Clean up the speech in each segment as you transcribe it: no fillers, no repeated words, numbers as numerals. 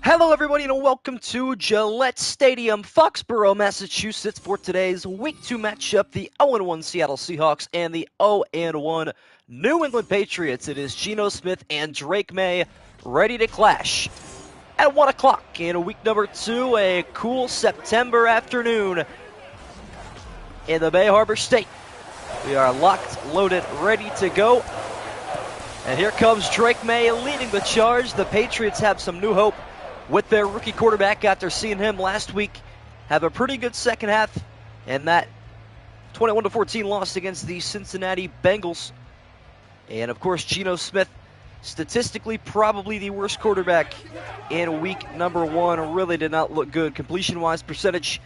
Hello, everybody, and welcome to Gillette Stadium, Foxborough, Massachusetts, for today's Week 2 matchup, the 0-1 Seattle Seahawks and the 0-1 New England Patriots. It is Geno Smith and Drake May ready to clash at 1 o'clock in week number 2, a cool September afternoon in the Bay Harbor State. We are locked, loaded, ready to go. And here comes Drake May leading the charge. The Patriots have some new hope with their rookie quarterback after seeing him last week have a pretty good second half in that 21-14 loss against the Cincinnati Bengals. And of course, Geno Smith, statistically probably the worst quarterback in week number 1, really did not look good completion-wise, percentage,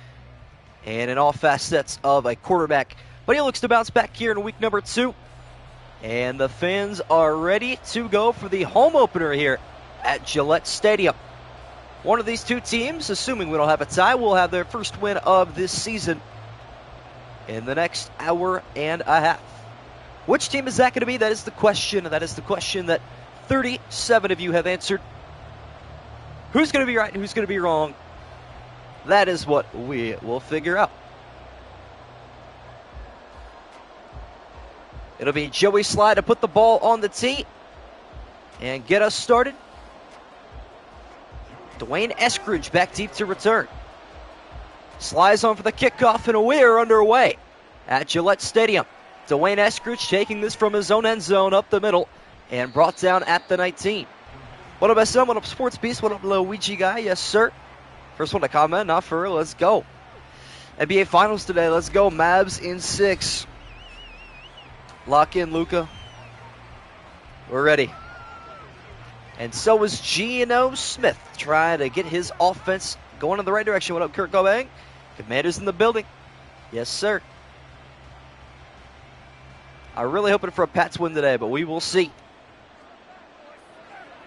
and in all facets of a quarterback. But he looks to bounce back here in week number 2. And the fans are ready to go for the home opener here at Gillette Stadium. One of these two teams, assuming we don't have a tie, will have their first win of this season in the next hour and a half. Which team is that going to be? That is the question. That is the question that 37 of you have answered. Who's going to be right and who's going to be wrong? That is what we will figure out. It'll be Joey Slye to put the ball on the tee and get us started. Dwayne Eskridge back deep to return. Slides on for the kickoff, and we are underway at Gillette Stadium. Dwayne Eskridge taking this from his own end zone up the middle and brought down at the 19. What up, SM? What up, Sports Beast? What up, Luigi guy? Yes, sir. First one to comment, not for real. Let's go. NBA Finals today. Let's go. Mavs in 6. Lock in, Luka. We're ready. And so is Geno Smith trying to get his offense going in the right direction. What up, Kurt Cobain? Commanders in the building. Yes, sir. I'm really hoping for a Pats win today, but we will see.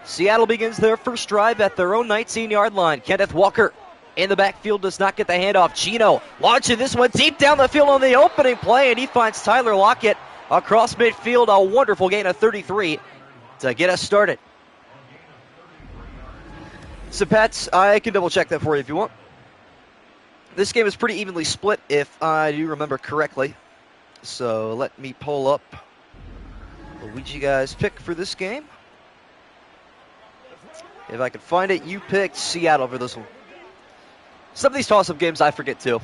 Seattle begins their first drive at their own 19-yard line. Kenneth Walker in the backfield does not get the handoff. Geno launching this one deep down the field on the opening play, and he finds Tyler Lockett across midfield. A wonderful gain of 33 to get us started. So, Pats, I can double-check that for you if you want. This game is pretty evenly split, if I do remember correctly. So, let me pull up Luigi guy's pick for this game. If I can find it, you picked Seattle for this one. Some of these toss-up games I forget, too.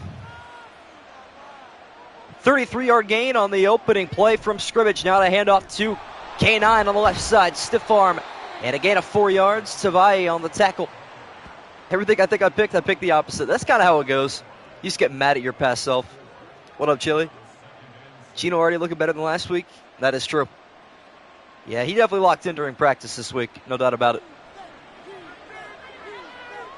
33-yard gain on the opening play from scrimmage. Now to hand off to K9 on the left side. Stiff arm. And a gain of 4 yards. Tavai on the tackle. Everything I think I picked the opposite. That's kind of how it goes. You just get mad at your past self. What up, Chili? Geno already looking better than last week? That is true. Yeah, he definitely locked in during practice this week. No doubt about it.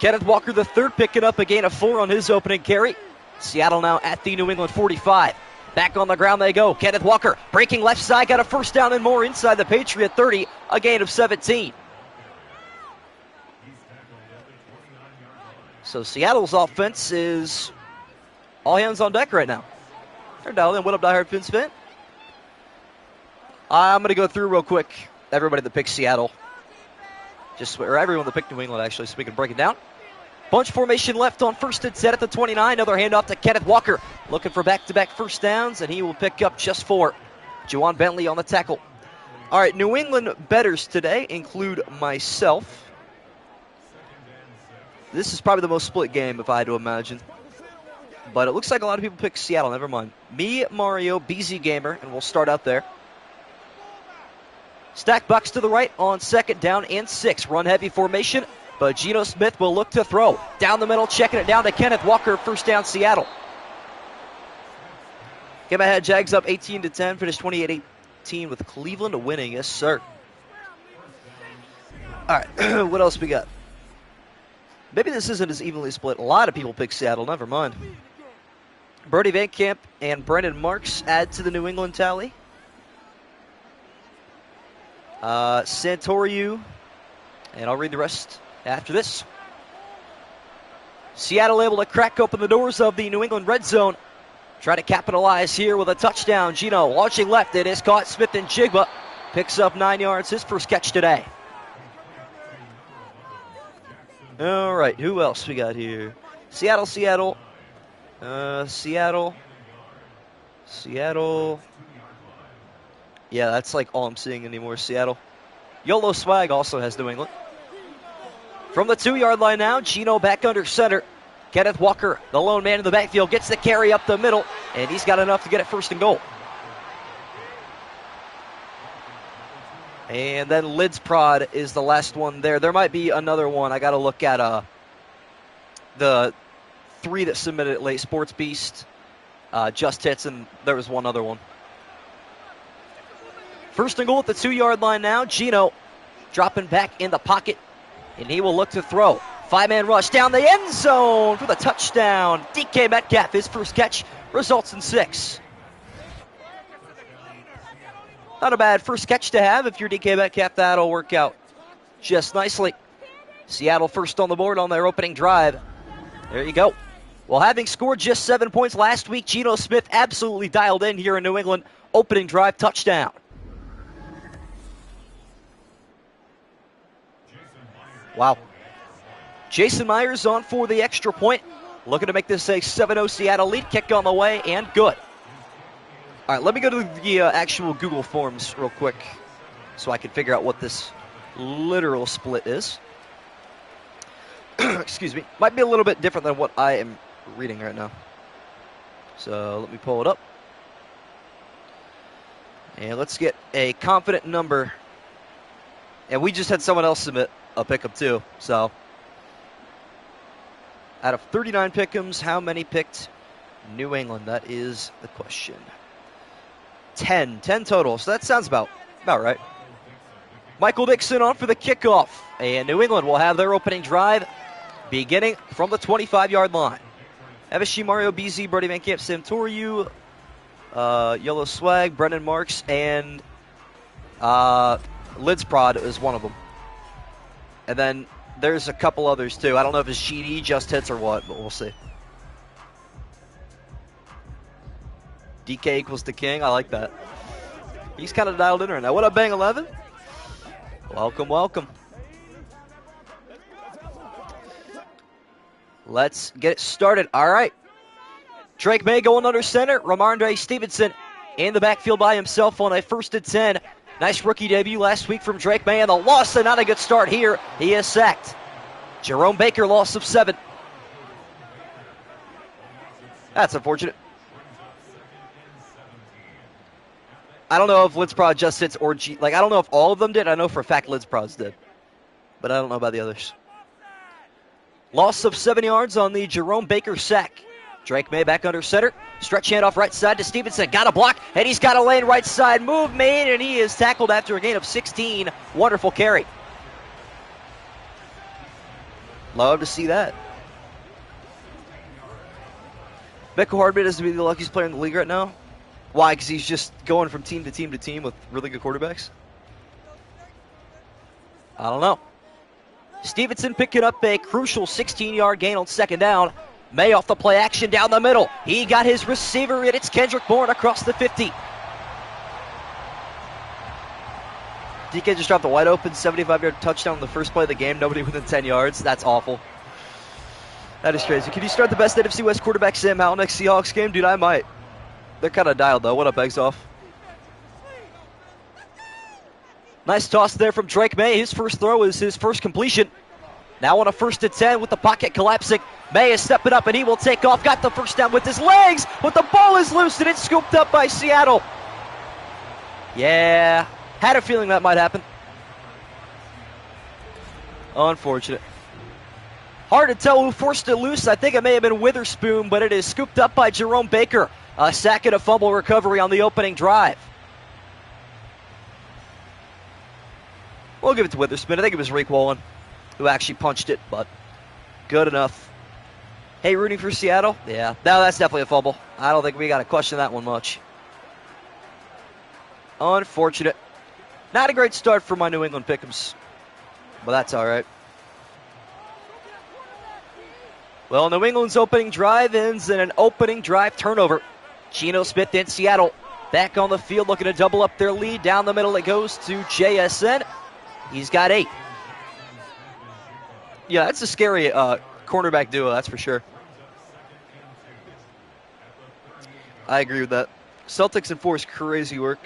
Kenneth Walker, the third, picking up a gain of 4 on his opening carry. Seattle now at the New England 45. Back on the ground they go. Kenneth Walker breaking left side, got a first down and more inside the Patriot 30, a gain of 17. So Seattle's offense is all hands on deck right now. They're dialed in. What up, Die Hard Fins fan? I'm going to go through real quick everybody that picked Seattle. Or everyone that picked New England, actually, so we can break it down. Bunch formation left on 1st and 10 at the 29. Another handoff to Kenneth Walker. Looking for back-to-back first downs, and he will pick up just 4. Juwan Bentley on the tackle. All right, New England bettors today include myself. This is probably the most split game, if I had to imagine. But it looks like a lot of people pick Seattle. Never mind. Me, Mario, BZ Gamer, and we'll start out there. Stack box to the right on 2nd down and 6. Run-heavy formation. But Geno Smith will look to throw. Down the middle, checking it down to Kenneth Walker. First down, Seattle. Get my head, Jags up 18-10. Finished 28-18 with Cleveland winning. Yes, sir. All right, what else we got? Maybe this isn't as evenly split. A lot of people pick Seattle. Never mind. Brody Van Camp and Brandon Marks add to the New England tally. Santoriu, and I'll read the rest after this. Seattle able to crack open the doors of the New England red zone. Try to capitalize here with a touchdown. Geno launching left. It is caught. Smith and Jigba picks up 9 yards. His first catch today. All right, who else we got here? Seattle. Seattle. Yeah, that's like all I'm seeing anymore, Seattle. YOLO Swag also has New England. From the 2-yard line now, Gino back under center. Kenneth Walker, the lone man in the backfield, gets the carry up the middle, and he's got enough to get it first and goal. And then Lids Prod is the last one there. There might be another one. I got to look at the 3 that submitted late. Sports Beast, Just Hits, and there was one other one. First and goal at the 2-yard line now. Gino dropping back in the pocket, and he will look to throw. 5-man rush down the end zone for the touchdown. DK Metcalf, his first catch, results in 6. Not a bad first catch to have. If you're DK Metcalf, that'll work out just nicely. Seattle first on the board on their opening drive. There you go. Well, having scored just 7 points last week, Geno Smith absolutely dialed in here in New England. Opening drive touchdown. Wow. Jason Myers on for the extra point. Looking to make this a 7-0 Seattle lead. Kick on the way and good. All right, let me go to the actual Google Forms real quick so I can figure out what this literal split is. Excuse me. Might be a little bit different than what I am reading right now. So let me pull it up. And let's get a confident number. And we just had someone else submit a pick'em too. So out of 39 pick'ems, how many picked New England? That is the question. 10 total, so that sounds about right. Michael Dixon on for the kickoff, and New England will have their opening drive beginning from the 25-yard line. FSG, Mario, BZ, Brody Van Camp, Sam Toriu, Yellow Swag, Brendan Marks, and Lids Prod is one of them. And then there's a couple others too. I don't know if it's GD, Just Hits, or what, but we'll see. DK equals the king. I like that. He's kind of dialed in right now. What up, Bang 11? Welcome, welcome. Let's get it started. All right. Drake May going under center. Ramondre Stevenson in the backfield by himself on a 1st and 10. Nice rookie debut last week from Drake May, and the loss, and not a good start here. He is sacked. Jerome Baker, loss of 7. That's unfortunate. I don't know if Lidsprod just hits or I don't know if all of them did. I know for a fact Lidsprod's did. But I don't know about the others. Loss of 7 yards on the Jerome Baker sack. Drake May back under center. Stretch handoff right side to Stevenson. Got a block, and he's got a lane right side move made, and he is tackled after a gain of 16. Wonderful carry. Love to see that. Becco Hardman is to be the luckiest player in the league right now. Why? Because he's just going from team to team to team with really good quarterbacks? I don't know. Stevenson picking up a crucial 16-yard gain on 2nd down. May off the play action down the middle. He got his receiver in. It's Kendrick Bourne across the 50. DK just dropped a wide open 75-yard touchdown on the first play of the game. Nobody within 10 yards. That's awful. That is crazy. Can you start the best NFC West quarterback Sam Howell next Seahawks game? Dude, I might. They're kind of dialed, though. What up, Eggs Off? Nice toss there from Drake May. His first throw is his first completion. Now on a 1st and 10 with the pocket collapsing. May is stepping up, and he will take off. Got the first down with his legs, but the ball is loose, and it's scooped up by Seattle. Yeah, had a feeling that might happen. Unfortunate. Hard to tell who forced it loose. I think it may have been Witherspoon, but it is scooped up by Jerome Baker. A sack and a fumble recovery on the opening drive. We'll give it to Witherspoon. I think it was Reek Wallen who actually punched it, but good enough. Hey, rooting for Seattle? Yeah, no, that's definitely a fumble. I don't think we got to question that one much. Unfortunate. Not a great start for my New England Pick'ems, but that's all right. Well, New England's opening drive ends in an opening drive turnover. Geno Smith in Seattle back on the field looking to double up their lead. Down the middle it goes to JSN. He's got 8. Yeah, that's a scary cornerback duo, that's for sure. I agree with that. Celtics enforce crazy work.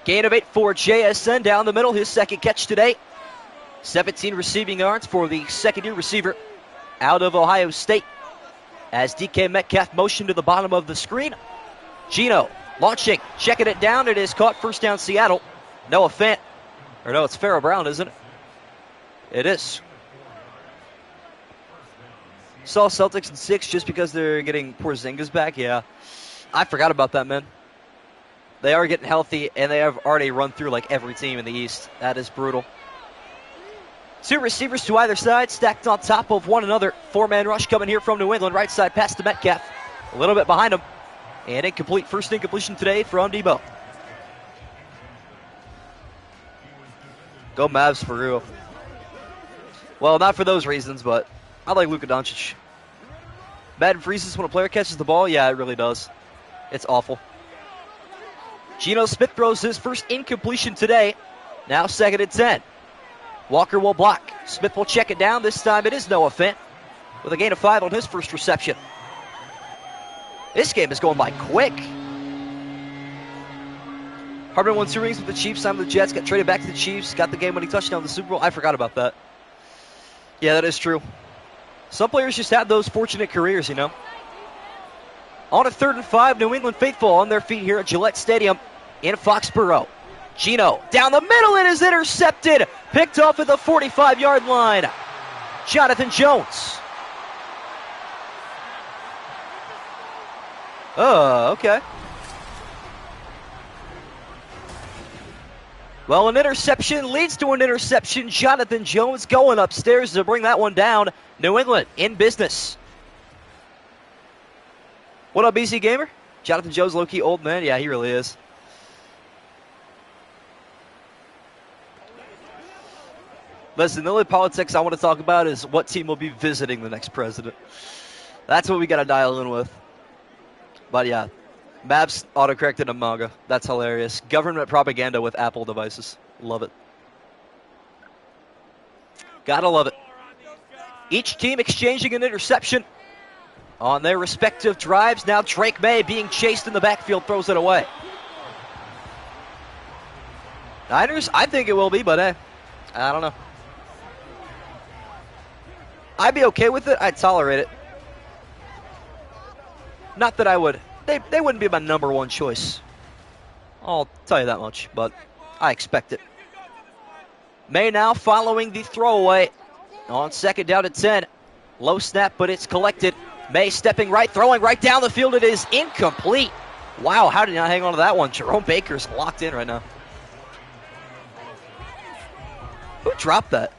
Gain of 8 for JSN down the middle. His second catch today. 17 receiving yards for the second-year receiver out of Ohio State. As DK Metcalf motioned to the bottom of the screen. Gino launching, checking it down. It is caught. First down, Seattle. Noah Fant. Or no, it's Farrah Brown, isn't it? It is. Saw Celtics in 6 just because they're getting Porzingis back. Yeah, I forgot about that, man. They are getting healthy, and they have already run through like every team in the East. That is brutal. 2 receivers to either side, stacked on top of one another. 4-man rush coming here from New England. Right side pass to Metcalf. A little bit behind him. And incomplete. First incompletion today from Debo. Go Mavs for real. Well, not for those reasons, but I like Luka Doncic. Madden freezes when a player catches the ball. Yeah, it really does. It's awful. Geno Smith throws his first incompletion today. Now 2nd and 10. Walker will block. Smith will check it down. This time it is Noah Fant with a gain of 5 on his first reception. This game is going by quick. Hardman won 2 rings with the Chiefs, signed with the Jets, got traded back to the Chiefs, got the game-winning touchdown in the Super Bowl. I forgot about that. Yeah, that is true. Some players just have those fortunate careers, you know. On a 3rd and 5, New England faithful on their feet here at Gillette Stadium in Foxborough. Gino down the middle, it is intercepted. Picked off at the 45-yard line. Jonathan Jones. Oh, okay. Well, an interception leads to an interception. Jonathan Jones going upstairs to bring that one down. New England in business. What up, BC Gamer? Jonathan Jones, low-key old man. Yeah, he really is. Listen, the only politics I want to talk about is what team will be visiting the next president. That's what we got to dial in with. But yeah, Maps autocorrected a manga. That's hilarious. Government propaganda with Apple devices. Love it. Gotta love it. Each team exchanging an interception on their respective drives. Now Drake May being chased in the backfield throws it away. Niners, I think it will be, but hey, I don't know. I'd be okay with it. I'd tolerate it. Not that I would. They wouldn't be my number 1 choice. I'll tell you that much, but I expect it. May now following the throwaway on 2nd down and 10. Low snap, but it's collected. May stepping right, throwing right down the field. It is incomplete. Wow, how did he not hang on to that one? Jerome Baker's locked in right now. Who dropped that?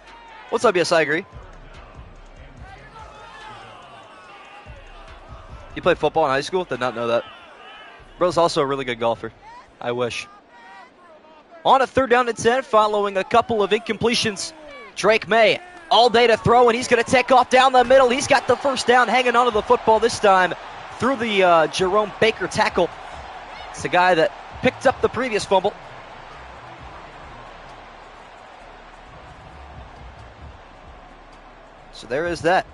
What's up, yes, I agree. You played football in high school? Did not know that. Bro's also a really good golfer. I wish. On a 3rd down and 10, following a couple of incompletions. Drake May, all day to throw, and he's going to take off down the middle. He's got the first down, hanging onto the football this time through the Jerome Baker tackle. It's the guy that picked up the previous fumble. So there is that.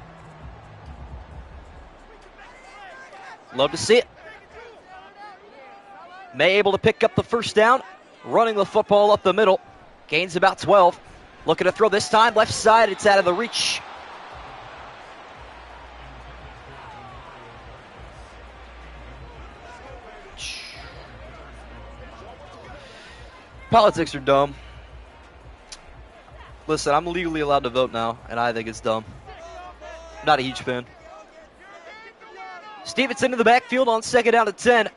Love to see it. May able to pick up the first down, running the football up the middle. Gains about 12. Looking to throw this time, left side, it's out of the reach. Politics are dumb. Listen, I'm legally allowed to vote now, and I think it's dumb. Not a huge fan. Stevenson in the backfield on 2nd down and 10.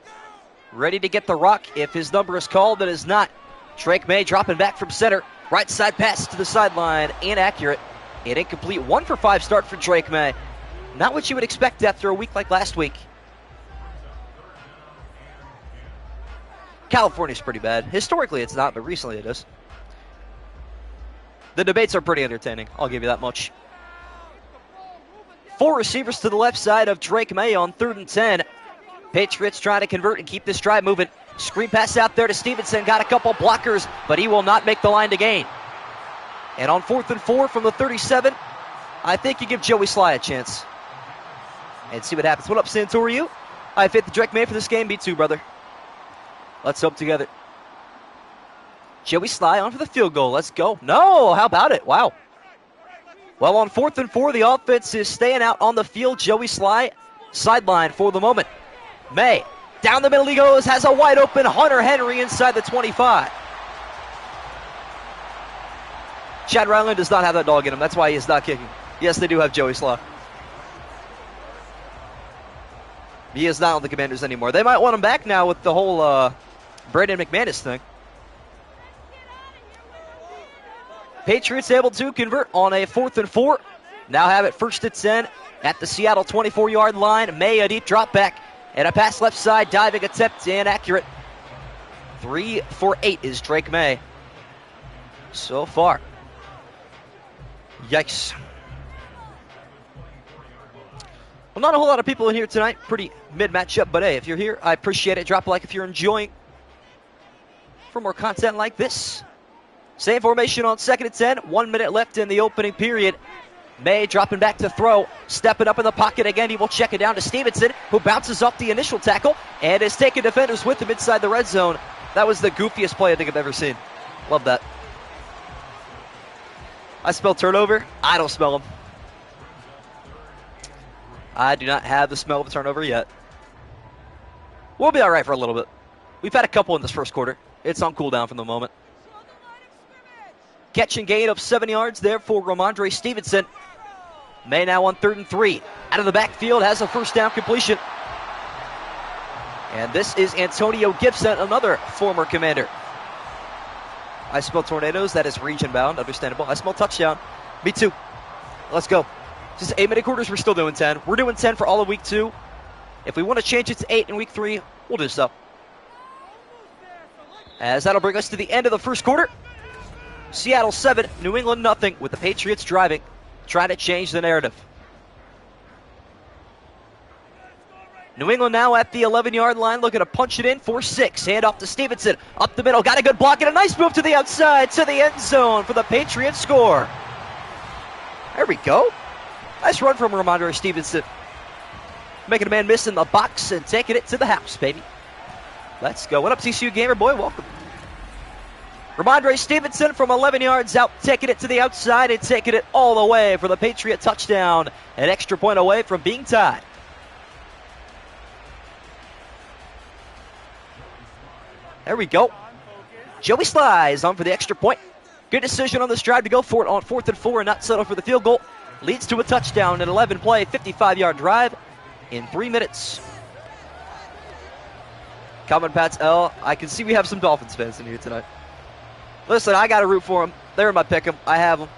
Ready to get the rock if his number is called. That is not. Drake May dropping back from center. Right side pass to the sideline. Inaccurate. An incomplete 1 for 5 start for Drake May. Not what you would expect after a week like last week. California's pretty bad. Historically it's not, but recently it is. The debates are pretty entertaining. I'll give you that much. 4 receivers to the left side of Drake May on 3rd and 10. Patriots trying to convert and keep this drive moving. Screen pass out there to Stevenson. Got a couple blockers, but he will not make the line to gain. And on 4th and 4 from the 37, I think you give Joey Sly a chance. And see what happens. What up, Santorio? I fit the direct man for this game. Me too, brother. Let's hope together. Joey Sly on for the field goal. Let's go. No, how about it? Wow. Well, on 4th and 4, the offense is staying out on the field. Joey Sly, sideline for the moment. May, down the middle he goes, has a wide open Hunter Henry inside the 25. Chad Ryland does not have that dog in him. That's why he is not kicking. Yes, they do have Joey Sly. He is not on the Commanders anymore. They might want him back now with the whole Brandon McManus thing. Patriots able to convert on a 4th and 4. Now have it 1st and 10 at the Seattle 24-yard line. May, a deep drop back and a pass left side, diving attempt inaccurate. 3 for 8 is Drake May so far. Yikes. Well, not a whole lot of people in here tonight. Pretty mid matchup, but hey, if you're here, I appreciate it. Drop a like if you're enjoying for more content like this. Same formation on 2nd and 10. 1 minute left in the opening period. May dropping back to throw. Stepping up in the pocket again. He will check it down to Stevenson, who bounces off the initial tackle and is taking defenders with him inside the red zone. That was the goofiest play I think I've ever seen. Love that. I smell turnover. I don't smell them. I do not have the smell of a turnover yet. We'll be all right for a little bit. We've had a couple in this first quarter. It's on cooldown for the moment. Catch and gain of 7 yards there for Ramondre Stevenson. May now on 3rd and 3. Out of the backfield, has a first down completion. And this is Antonio Gibson, another former Commander. I smell tornadoes. That is region bound. Understandable. I smell touchdown. Me too. Let's go. Just 8-minute quarters. We're still doing 10. We're doing 10 for all of week 2. If we want to change it to 8 in week 3, we'll do so. As that'll bring us to the end of the first quarter. Seattle 7, New England nothing, with the Patriots driving, trying to change the narrative. New England now at the 11-yard line, looking to punch it in for 6. Hand off to Stevenson, up the middle, got a good block and a nice move to the outside, to the end zone for the Patriots score. There we go. Nice run from Ramondre Stevenson. Making a man miss in the box and taking it to the house, baby. Let's go. What up, TCU Gamer Boy? Welcome. Ramondre Stevenson from 11 yards out, taking it to the outside and taking it all the way for the Patriot touchdown. An extra point away from being tied. There we go. Joey Sly is on for the extra point. Good decision on this drive to go for it on 4th and 4 and not settle for the field goal. Leads to a touchdown, an 11-play, 55-yard drive in 3 minutes. Comment Pats L. I can see we have some Dolphins fans in here tonight. Listen, I got to root for them. They're in my pick 'em. I have them.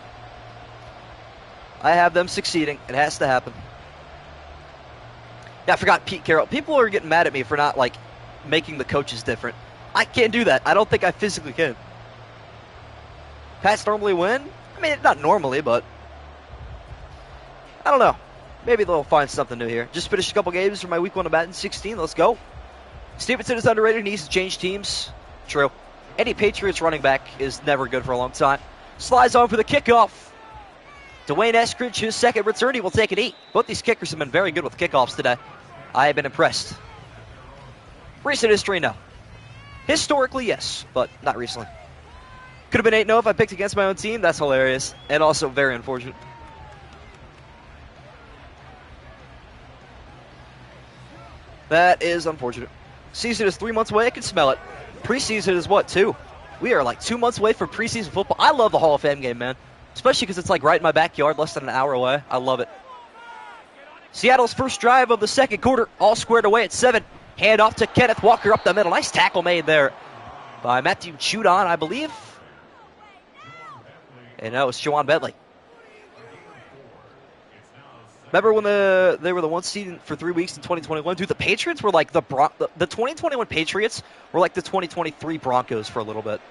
I have them succeeding. It has to happen. Yeah, I forgot Pete Carroll. People are getting mad at me for not, making the coaches different. I can't do that. I don't think I physically can. Pats normally win. I mean, not normally, but I don't know. Maybe they'll find something new here. Just finished a couple games for my week 1 of Madden 16. Let's go. Stevenson is underrated. Needs to change teams. True. Any Patriots running back is never good for a long time. Slides on for the kickoff. Dwayne Eskridge, his second return, he will take an 8. Both these kickers have been very good with kickoffs today. I have been impressed. Recent history, no. Historically, yes, but not recently. Could have been 8-0 if I picked against my own team. That's hilarious. And also very unfortunate. That is unfortunate. Season is 3 months away. I can smell it. Preseason is what, 2? We are 2 months away from preseason football. I love the Hall of Fame game, man. Especially because it's right in my backyard, less than an hour away. I love it. Seattle's first drive of the second quarter, all squared away at 7. Hand off to Kenneth Walker up the middle. Nice tackle made there by Matthew Judon, I believe. And that was Jawan Bentley. Remember when they were the 1 seed for 3 weeks in 2021? Dude, the Patriots were the 2021 Patriots were like the 2023 Broncos for a little bit.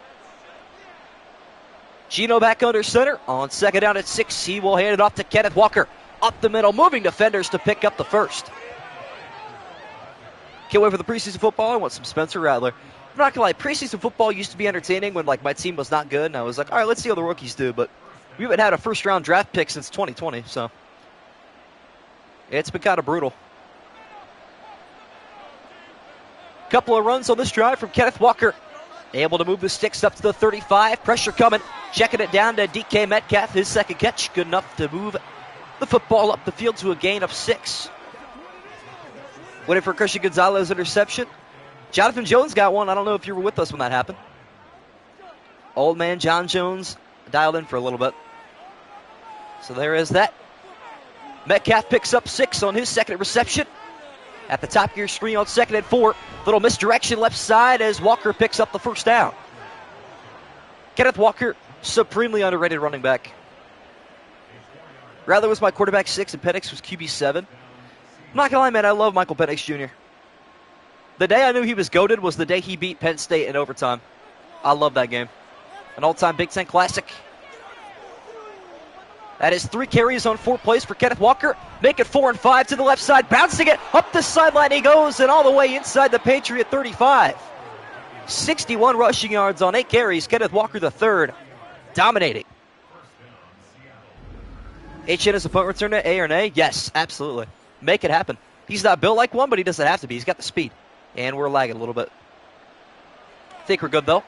Gino back under center on 2nd down at 6. He will hand it off to Kenneth Walker. Up the middle, moving defenders to pick up the first. Can't wait for the preseason football. I want some Spencer Rattler. I'm not going to lie, preseason football used to be entertaining when like my team was not good, and I was like, all right, let's see how the rookies do. But we haven't had a first-round draft pick since 2020, so it's been kind of brutal. Couple of runs on this drive from Kenneth Walker. Able to move the sticks up to the 35. Pressure coming. Checking it down to DK Metcalf. His second catch. Good enough to move the football up the field to a gain of 6. Waiting for Christian Gonzalez's interception. Jonathan Jones got one. I don't know if you were with us when that happened. Old man John Jones dialed in for a little bit. So there is that. Metcalf picks up 6 on his second reception. At the top of your screen on 2nd and 4. Little misdirection left side as Walker picks up the first down. Kenneth Walker, supremely underrated running back. Rattler was my quarterback 6 and Penix was QB 7. I'm not going to lie, man, I love Michael Penix Jr. The day I knew he was goated was the day he beat Penn State in overtime. I love that game. An all-time Big Ten classic. That is 3 carries on 4 plays for Kenneth Walker. Make it 4 and 5 to the left side. Bouncing it up the sideline he goes and all the way inside the Patriot 35. 61 rushing yards on 8 carries. Kenneth Walker III dominating. HN is a punt returner, A or an A? Yes, absolutely. Make it happen. He's not built like one, but he doesn't have to be. He's got the speed. And we're lagging a little bit. Think we're good, though.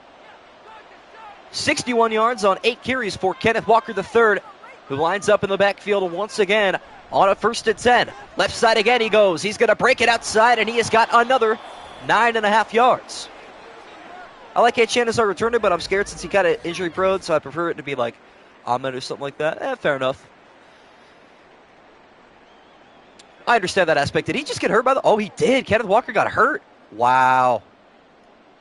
61 yards on 8 carries for Kenneth Walker III, who lines up in the backfield once again on a 1st and 10. Left side again he goes. He's going to break it outside, and he has got another 9.5 yards. I like HN as our returner, but I'm scared since he got an injury prone, so I prefer it to be like Ahmed or something like that. Fair enough. I understand that aspect. Did he just get hurt by the... Oh, he did. Kenneth Walker got hurt. Wow.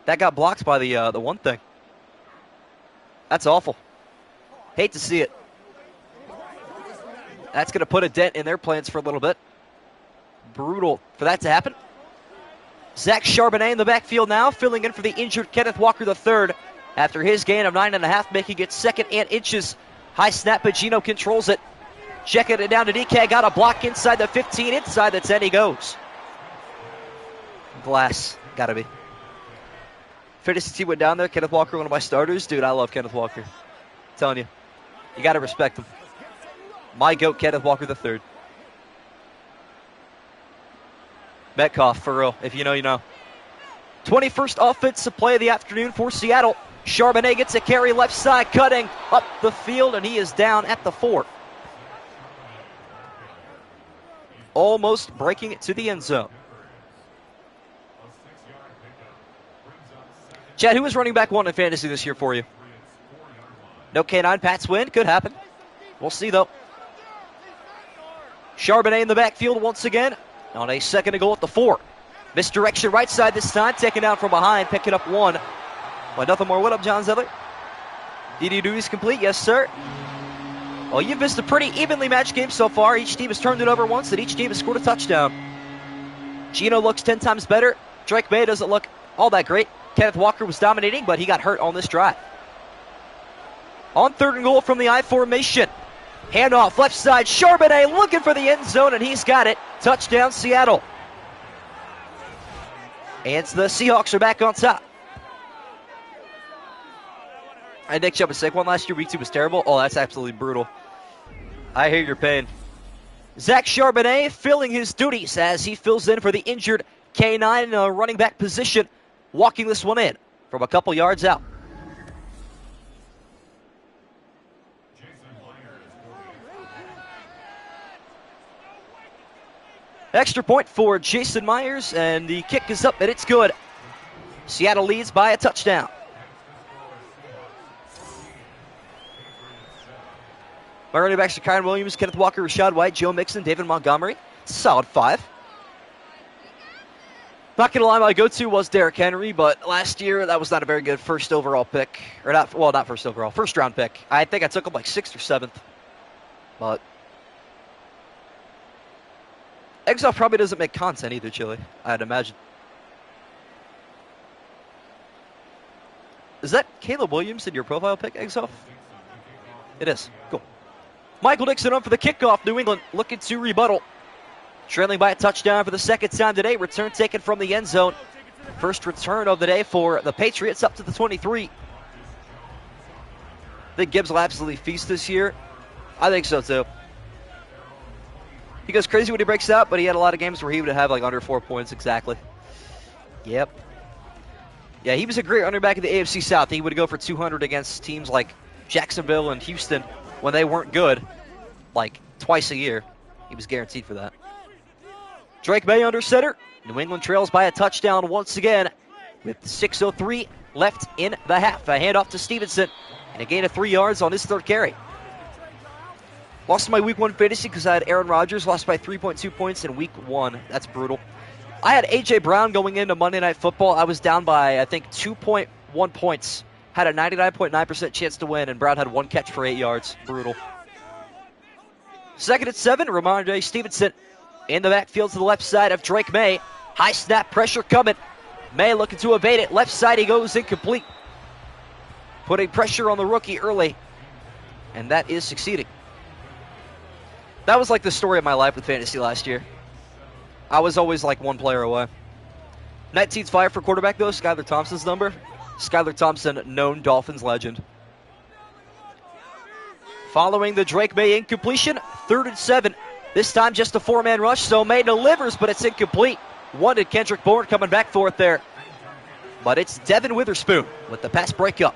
That got blocked by the one thing. That's awful. Hate to see it. That's going to put a dent in their plans for a little bit. Brutal for that to happen. Zach Charbonnet in the backfield now, filling in for the injured Kenneth Walker III after his gain of 9.5, making it 2nd and inches. High snap, but Gino controls it. Checking it down to DK. Got a block inside the 15, inside the 10 he goes. Glass, gotta be. Fantasy team went down there. Kenneth Walker, one of my starters. Dude, I love Kenneth Walker. I'm telling you. You gotta respect him. My GOAT, Kenneth Walker III. Metcalf, for real. If you know, you know. 21st offensive play of the afternoon for Seattle. Charbonnet gets a carry left side, cutting up the field, and he is down at the 4. Almost breaking it to the end zone. Chad, who was running back 1 in fantasy this year for you? No K9 Pats win? Could happen. We'll see, though. Charbonnet in the backfield once again on a 2nd and goal at the 4. Misdirection right side this time, taken down from behind, picking up 1. Well, nothing more. What up, John Zeller? DD duties complete? Yes, sir. Well, you've missed a pretty evenly matched game so far. Each team has turned it over once, and each team has scored a touchdown. Gino looks 10 times better. Drake May doesn't look all that great. Kenneth Walker was dominating, but he got hurt on this drive. On 3rd and goal from the I formation. Handoff, left side, Charbonnet looking for the end zone, and he's got it. Touchdown, Seattle. And the Seahawks are back on top. And Nick Chubb is sick. One last year, week 2 was terrible. Oh, that's absolutely brutal. I hear your pain. Zach Charbonnet filling his duties as he fills in for the injured K9 running back position, walking this one in from a couple yards out. Extra point for Jason Myers, and the kick is up, and it's good. Seattle leads by a touchdown. My running backs are Kyron Williams, Kenneth Walker, Rashad White, Joe Mixon, David Montgomery. It's a solid 5. Not going to lie, my go-to was Derrick Henry, but last year that was not a very good first overall pick. Or not, well, not first overall, first round pick. I think I took him like 6th or 7th. But Exile probably doesn't make content either, Chili, I'd imagine. Is that Caleb Williams in your profile pick, Exile? It is. Cool. Michael Dixon on for the kickoff. New England looking to rebuttal. Trailing by a touchdown for the second time today. Return taken from the end zone. First return of the day for the Patriots up to the 23. I think Gibbs will absolutely feast this year. I think so too. He goes crazy when he breaks out, but he had a lot of games where he would have like under 4 points exactly. Yep. Yeah, he was a great running back in the AFC South. He would go for 200 against teams like Jacksonville and Houston when they weren't good, like twice a year. He was guaranteed for that. Drake May under center. New England trails by a touchdown once again with 6:03 left in the half. A handoff to Stevenson and a gain of 3 yards on his third carry. Lost my week 1 fantasy because I had Aaron Rodgers, lost by 3.2 points in week 1. That's brutal. I had A.J. Brown going into Monday Night Football. I was down by, I think, 2.1 points. Had a 99.9% chance to win, and Brown had 1 catch for 8 yards. Brutal. Second and 7, Ramondre Stevenson in the backfield to the left side of Drake May. High snap pressure coming. May looking to evade it. Left side he goes incomplete. Putting pressure on the rookie early, and that is succeeding. That was like the story of my life with fantasy last year. I was always like 1 player away. 19's fire for quarterback, though. Skylar Thompson's number. Skylar Thompson, known Dolphins legend. Following the Drake May incompletion, 3rd and 7. This time just a 4-man rush, so May delivers, but it's incomplete. Wanted Kendrick Bourne coming back for it there. But it's Devin Witherspoon with the pass breakup.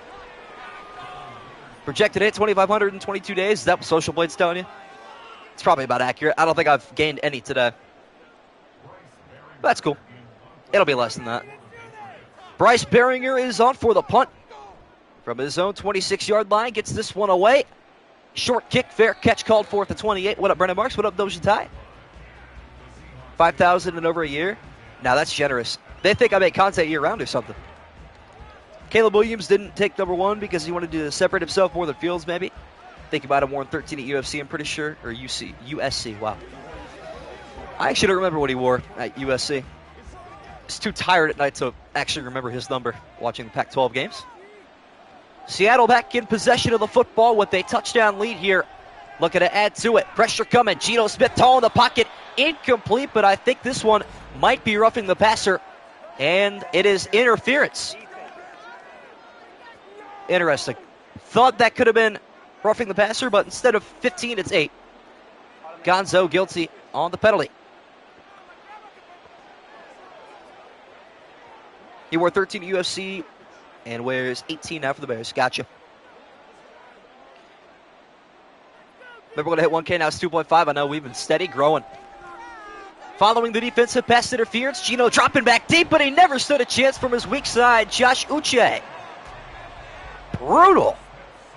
Projected hit 2,522 days. Is that what Social Blade's telling you? It's probably about accurate. I don't think I've gained any today. But that's cool. It'll be less than that. Bryce Beringer is on for the punt. From his own 26-yard line, gets this one away. Short kick, fair catch called for at the 28. What up, Brennan Marks? What up, Doja Tai? 5,000 in over a year? Now that's generous. They think I make content year-round or something. Caleb Williams didn't take number 1 because he wanted to separate himself more than Fields, maybe. I think he might have worn 13 at UFC, I'm pretty sure. Or USC, wow. I actually don't remember what he wore at USC. He's too tired at night to actually remember his number watching the Pac-12 games. Seattle back in possession of the football with a touchdown lead here. Looking to add to it. Pressure coming. Geno Smith tall in the pocket. Incomplete, but I think this one might be roughing the passer. And it is interference. Interesting. Thought that could have been roughing the passer, but instead of 15, it's 8. Gonzo guilty on the penalty. He wore 13 at UFC and wears 18 now for the Bears. Gotcha. Remember when I hit 1K, now it's 2.5. I know we've been steady growing. Following the defensive pass interference, Geno dropping back deep, but he never stood a chance from his weak side, Josh Uche. Brutal.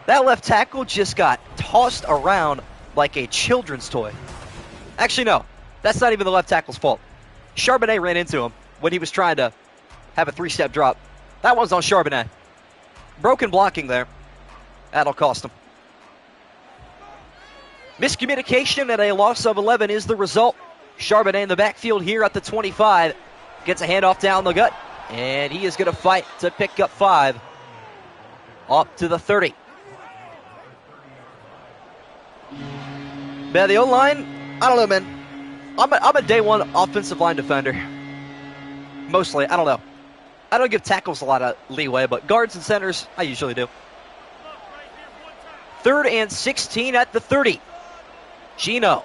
That left tackle just got tossed around like a children's toy. Actually, no. That's not even the left tackle's fault. Charbonnet ran into him when he was trying to have a 3-step drop. That one's on Charbonnet. Broken blocking there. That'll cost him. Miscommunication and a loss of 11 is the result. Charbonnet in the backfield here at the 25. Gets a handoff down the gut. And he is going to fight to pick up 5. Up to the 30. Man, the O-line, I don't know, man. I'm a day 1 offensive line defender. Mostly, I don't know. I don't give tackles a lot of leeway, but guards and centers, I usually do. 3rd and 16 at the 30. Geno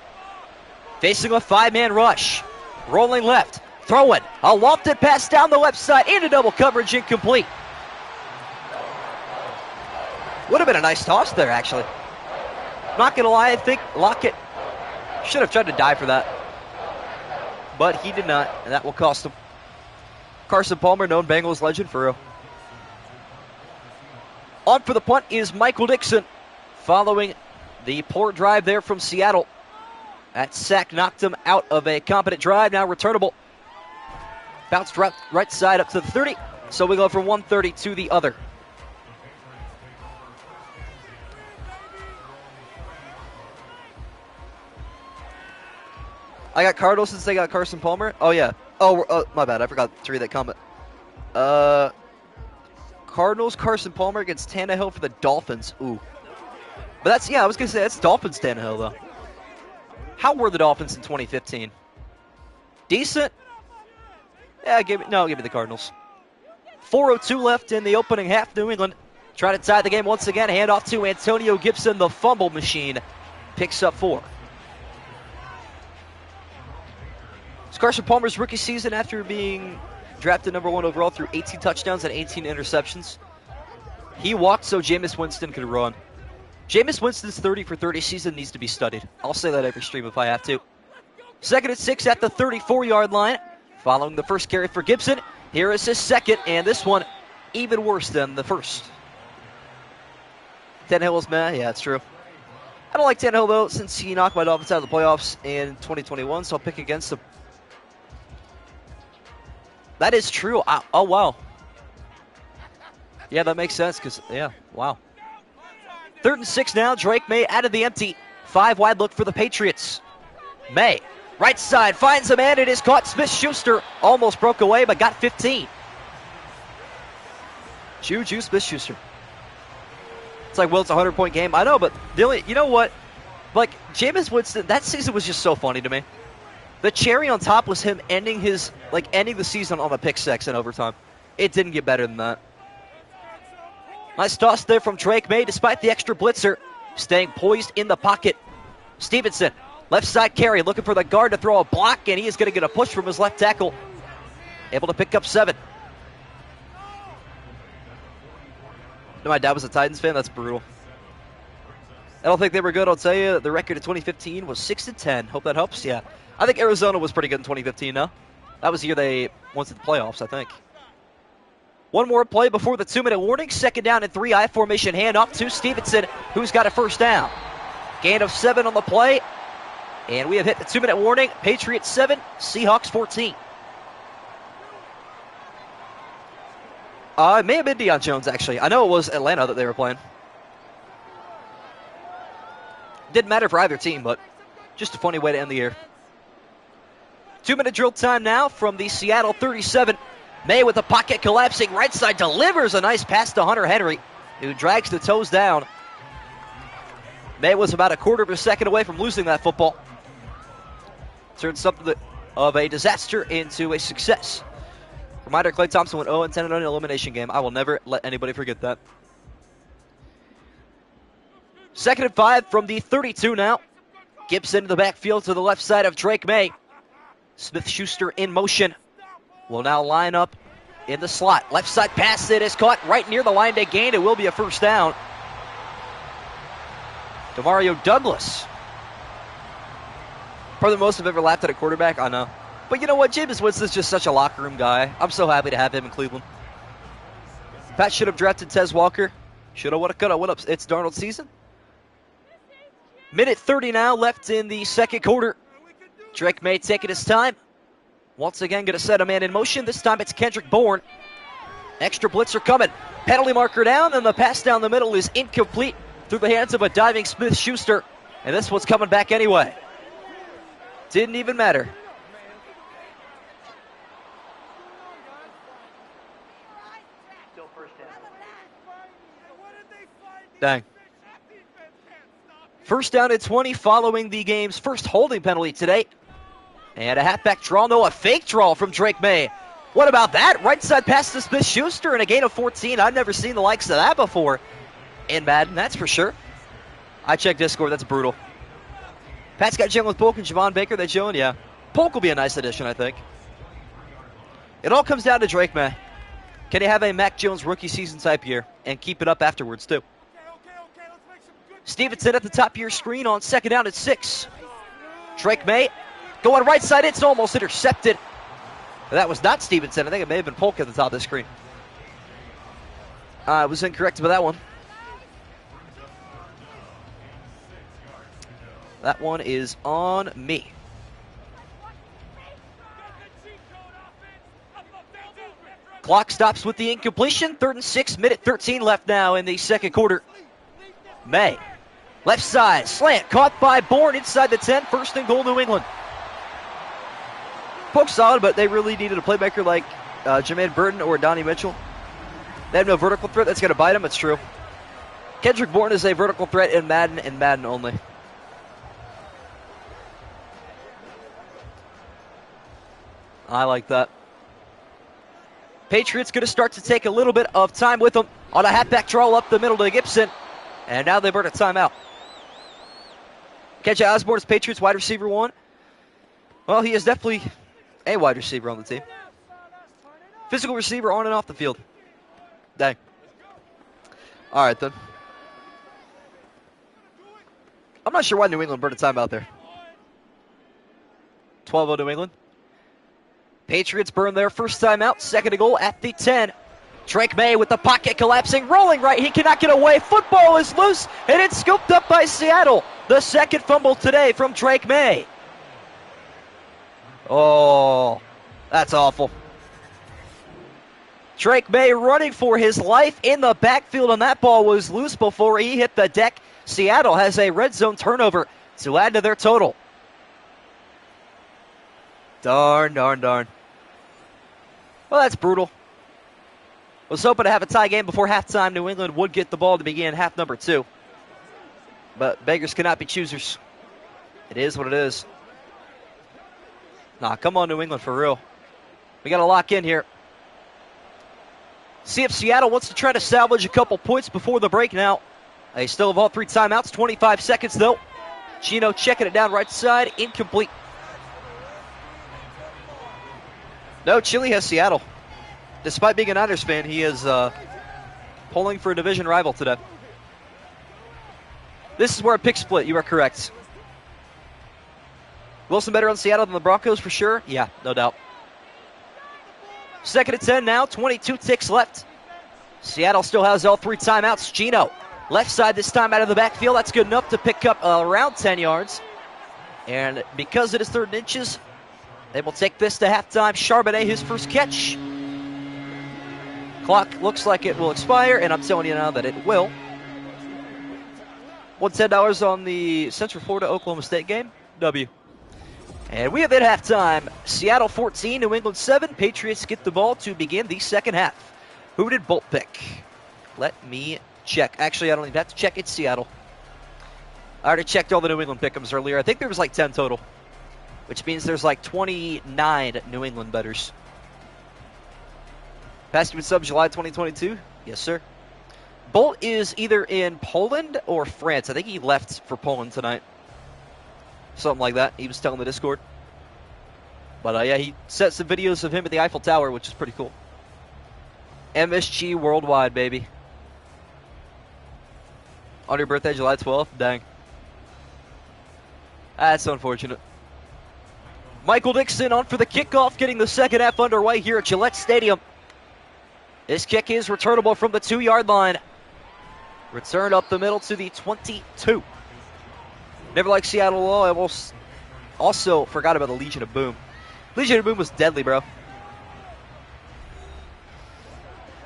facing a 5-man rush. Rolling left. Throwing. A lofted pass down the left side into double coverage, incomplete. Would have been a nice toss there, actually. Not going to lie, I think Lockett should have tried to dive for that. But he did not, and that will cost him. Carson Palmer, known Bengals legend for real. On for the punt is Michael Dixon. Following the poor drive there from Seattle. That sack knocked him out of a competent drive, now returnable. Bounced right side up to the 30. So we go from 130 to the other. I got Cardinals since they got Carson Palmer. Oh, yeah. Oh, my bad. I forgot to read that comment. Cardinals, Carson Palmer against Tannehill for the Dolphins. Ooh. But that's, yeah, I was going to say, that's Dolphins Tannehill, though. How were the Dolphins in 2015? Decent. Yeah, give me the Cardinals. 4:02 left in the opening half. New England trying to tie the game once again. Handoff to Antonio Gibson, the fumble machine. Picks up 4. It's Carson Palmer's rookie season after being drafted number 1 overall through 18 touchdowns and 18 interceptions. He walked so Jameis Winston could run. Jameis Winston's 30 for 30 season needs to be studied. I'll say that every stream if I have to. 2nd and 6 at the 34-yard line. Following the first carry for Gibson, here is his second, and this one even worse than the first. Tannehill is meh. Yeah, it's true. I don't like Tannehill, though, since he knocked my Dolphins out of the playoffs in 2021, so I'll pick against him. That is true. Oh, wow. Yeah, that makes sense, because, yeah, wow. 3rd and 6 now. Drake May out of the empty. 5 wide look for the Patriots. May, right side, finds a man. It is caught. Smith-Schuster almost broke away, but got 15. Juju Smith-Schuster. It's like, well, it's a 100-point game. I know, but the only, you know what? Like, Jameis Winston, that season was just so funny to me. The cherry on top was him ending the season on a pick 6 in overtime. It didn't get better than that. Nice toss there from Drake May, despite the extra blitzer, staying poised in the pocket. Stevenson, left side carry, looking for the guard to throw a block, and he is going to get a push from his left tackle. Able to pick up 7. No, my dad was a Titans fan. That's brutal. I don't think they were good. I'll tell you, the record of 2015 was 6-10. Hope that helps. Yeah, I think Arizona was pretty good in 2015. No, that was the year they went to the playoffs, I think. One more play before the 2-minute warning. 2nd down and 3. I formation handoff to Stevenson, who's got a first down. Gain of 7 on the play, and we have hit the 2-minute warning. Patriots 7, Seahawks 14. It may have been Deion Jones, actually. I know it was Atlanta that they were playing. Didn't matter for either team, but just a funny way to end the year. 2-minute drill time now from the Seattle 37. May with the pocket collapsing. Right side delivers a nice pass to Hunter Henry, who drags the toes down. May was about a quarter of a second away from losing that football. Turned something of a disaster into a success. Reminder, Klay Thompson went 0-10 in an elimination game. I will never let anybody forget that. 2nd and 5 from the 32 now. Gibson in the backfield to the left side of Drake May. Smith-Schuster in motion. Will now line up in the slot. Left side pass, it is caught right near the line to gain. It will be a first down. Demario Douglas. Probably the most I've ever laughed at a quarterback, I know. But you know what? Jameis Winston's just such a locker room guy. I'm so happy to have him in Cleveland. Pat should have drafted Tez Walker. Shoulda, woulda, coulda. What up? It's Darnold's season. Minute 30 now left in the 2nd quarter. Drake May taking his time. Once again, going to set a man in motion. This time it's Kendrick Bourne. Extra blitzer coming. Penalty marker down, and the pass down the middle is incomplete through the hands of a diving Smith-Schuster. And this one's coming back anyway. Didn't even matter. Dang. First down at 20 following the game's first holding penalty today. And a halfback draw, no, a fake draw from Drake May. What about that? Right side pass to Smith-Schuster and a gain of 14. I've never seen the likes of that before in Madden, that's for sure. I checked Discord, that's brutal. Pat's got Jalen with Polk and Javon Baker. They showing, yeah. Polk will be a nice addition, I think. It all comes down to Drake May. Can he have a Mac Jones rookie season type year and keep it up afterwards, too? Stevenson at the top of your screen on 2nd down at 6. Drake May going right side. It's almost intercepted. That was not Stevenson. I think it may have been Polk at the top of the screen. I was incorrect about that one. That one is on me. Clock stops with the incompletion. 3rd and 6, minute 13 left now in the 2nd quarter. May, left side, slant, caught by Bourne inside the 10. 1st and goal, New England. Polk's solid, but they really needed a playmaker like Jermaine Burton or Donnie Mitchell. They have no vertical threat that's going to bite them, it's true. Kendrick Bourne is a vertical threat in Madden and Madden only. I like that. Patriots going to start to take a little bit of time with them on a halfback draw up the middle to Gibson. And now they burn a timeout. KJ Osborne is Patriots wide receiver 1. Well, he is definitely a wide receiver on the team. Physical receiver on and off the field. Dang. All right, then. I'm not sure why New England burned a timeout there. 12-0 New England. Patriots burn their first timeout. Second and goal at the 10. Drake May with the pocket collapsing, rolling right. He cannot get away. Football is loose, and it's scooped up by Seattle. The second fumble today from Drake May. Oh, that's awful. Drake May running for his life in the backfield, and that ball was loose before he hit the deck. Seattle has a red zone turnover to add to their total. Darn. Well, that's brutal. Was hoping to have a tie game before halftime. New England would get the ball to begin half number 2. But beggars cannot be choosers. It is what it is. Nah, come on, New England, for real. We got to lock in here. See if Seattle wants to try to salvage a couple points before the break now. They still have all 3 timeouts. 25 seconds, though. Gino checking it down right side. Incomplete. No, Chile has Seattle. Despite being a Niners fan, he is polling for a division rival today. This is where a pick split. You are correct. Wilson better on Seattle than the Broncos for sure? Yeah, no doubt. Second and 10 now. 22 ticks left. Seattle still has all 3 timeouts. Gino, left side this time out of the backfield. That's good enough to pick up around 10 yards. And because it is 3rd and inches, they will take this to halftime. Charbonnet, his first catch. Clock looks like it will expire, and I'm telling you now that it will. Won $10 on the Central Florida-Oklahoma State game. W. And we have hit halftime. Seattle 14, New England 7. Patriots get the ball to begin the second half. Who did Bolt pick? Let me check. Actually, I don't even have to check. It's Seattle. I already checked all the New England pick'ems earlier. I think there was like 10 total, which means there's like 29 New England bettors. Past with sub July 2022? Yes, sir. Bolt is either in Poland or France. I think he left for Poland tonight. Something like that. He was telling the Discord. But yeah, he set some videos of him at the Eiffel Tower, which is pretty cool. MSG Worldwide, baby. On your birthday, July 12th? Dang. That's unfortunate. Michael Dixon on for the kickoff, getting the second half underway here at Gillette Stadium. This kick is returnable from the 2-yard line. Return up the middle to the 22. Never liked Seattle at all. I almost also forgot about the Legion of Boom. Legion of Boom was deadly, bro.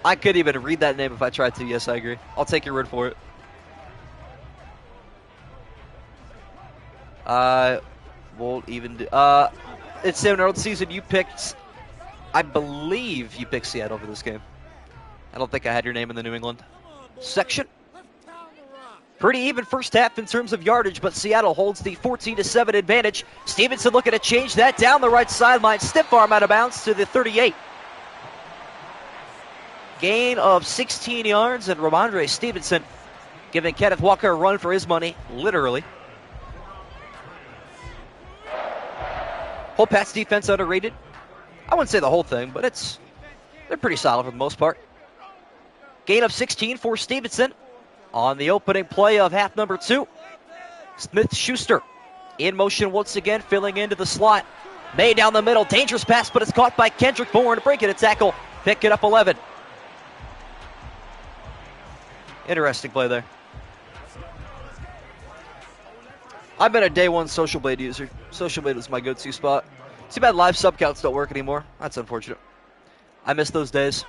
I couldn't even read that name if I tried to. Yes, I agree. I'll take your word for it. I won't even do... it's 7 early season. You picked... I believe you picked Seattle for this game. I don't think I had your name in the New England section. Pretty even first half in terms of yardage, but Seattle holds the 14-7 advantage. Stevenson looking to change that down the right sideline. Stiff arm out of bounds to the 38. Gain of 16 yards, and Ramondre Stevenson giving Kenneth Walker a run for his money, literally. Whole Pats defense underrated. I wouldn't say the whole thing, but they're pretty solid for the most part. Gain of 16 for Stevenson on the opening play of half number 2. Smith-Schuster in motion once again, filling into the slot. May down the middle, dangerous pass, but it's caught by Kendrick Bourne, breaking a tackle, picking up 11. Interesting play there. I've been a day one Social Blade user. Social Blade was my go-to spot. Too bad live sub counts don't work anymore. That's unfortunate. I miss those days.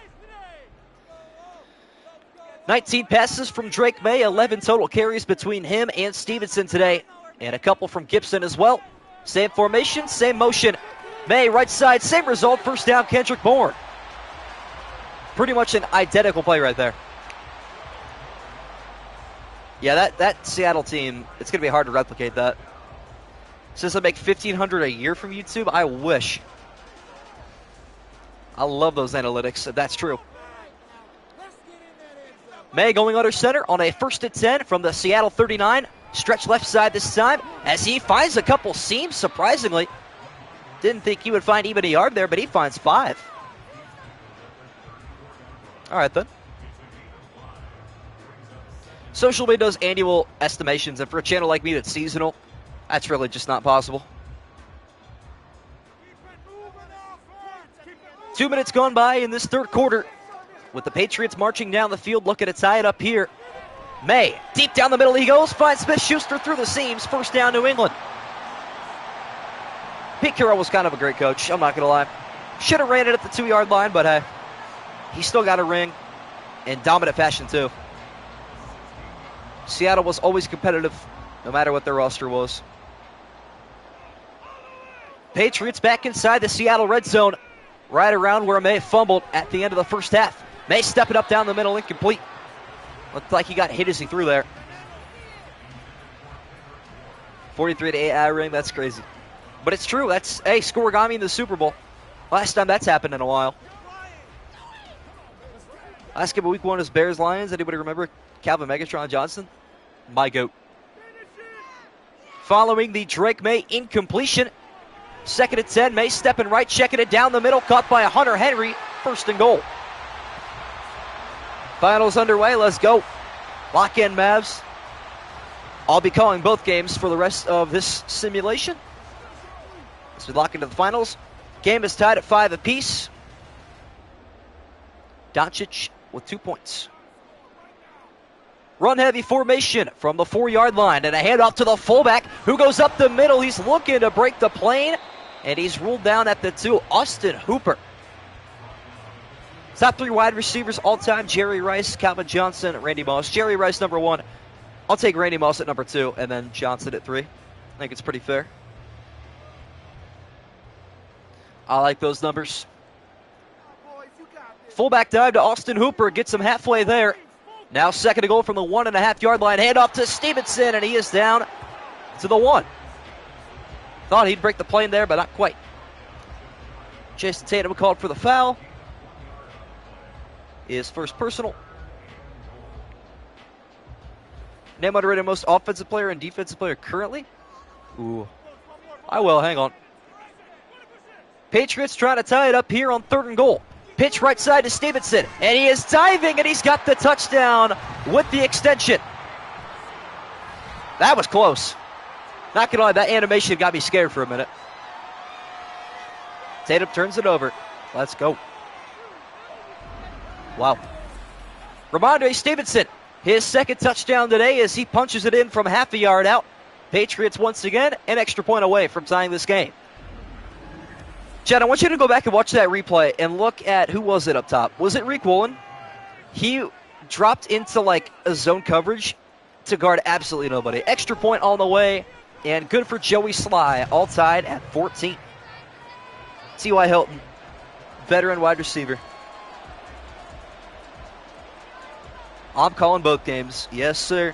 19 passes from Drake May, 11 total carries between him and Stevenson today, and a couple from Gibson as well. Same formation, same motion. May, right side, same result. First down, Kendrick Bourne. Pretty much an identical play right there. Yeah, that Seattle team, it's going to be hard to replicate that. Since I make $1,500 a year from YouTube, I wish. I love those analytics, if that's true. May going under center on a 1st and 10 from the Seattle 39. Stretch left side this time as he finds a couple seams, surprisingly. Didn't think he would find even a yard there, but he finds 5. All right, then. Social Media does annual estimations, and for a channel like me that's seasonal, that's really just not possible. 2 minutes gone by in this third quarter, with the Patriots marching down the field, looking to tie it up here. May, deep down the middle he goes, finds Smith-Schuster through the seams, first down New England. Pete Carroll was kind of a great coach, I'm not going to lie. Should have ran it at the 2-yard line, but hey, he still got a ring in dominant fashion too. Seattle was always competitive, no matter what their roster was. Patriots back inside the Seattle red zone, right around where May fumbled at the end of the first half. May stepping up down the middle, incomplete. Looked like he got hit as he threw there. 43-8 AI ring, that's crazy. But it's true, that's, hey, scoregami in the Super Bowl. Last time that's happened in a while. Last game of week 1 is Bears-Lions. Anybody remember Calvin Megatron Johnson? My GOAT. Following the Drake May incompletion. 2nd and 10, May stepping right, checking it down the middle, caught by Hunter Henry, 1st and goal. Finals underway, let's go. Lock in, Mavs. I'll be calling both games for the rest of this simulation. As we lock into the finals. Game is tied at 5 apiece. Doncic with 2 points. Run-heavy formation from the 4-yard line, and a handoff to the fullback, who goes up the middle. He's looking to break the plane, and he's ruled down at the 2. Austin Hooper. Top 3 wide receivers all time: Jerry Rice, Calvin Johnson, Randy Moss. Jerry Rice number 1. I'll take Randy Moss at number 2, and then Johnson at 3. I think it's pretty fair. I like those numbers. Fullback dive to Austin Hooper, gets him halfway there. Now 2nd and goal from the 1.5-yard line. Handoff to Stevenson, and he is down to the 1. Thought he'd break the plane there, but not quite. Jason Tatum called for the foul. His first personal. Name underrated most offensive player and defensive player currently? Ooh. I will, hang on. Patriots trying to tie it up here on 3rd and goal. Pitch right side to Stevenson, and he is diving, and he's got the touchdown with the extension. That was close. Not gonna lie, that animation got me scared for a minute. Tatum turns it over. Let's go. Wow. Ramondre Stevenson, his 2nd touchdown today as he punches it in from half a yard out. Patriots once again an extra point away from tying this game. Chad, I want you to go back and watch that replay and look at, who was it up top? Was it Reek Woolen? He dropped into like a zone coverage to guard absolutely nobody. Extra point on the way, and good for Joey Sly, all tied at 14. T.Y. Hilton, veteran wide receiver. I'm calling both games. Yes, sir.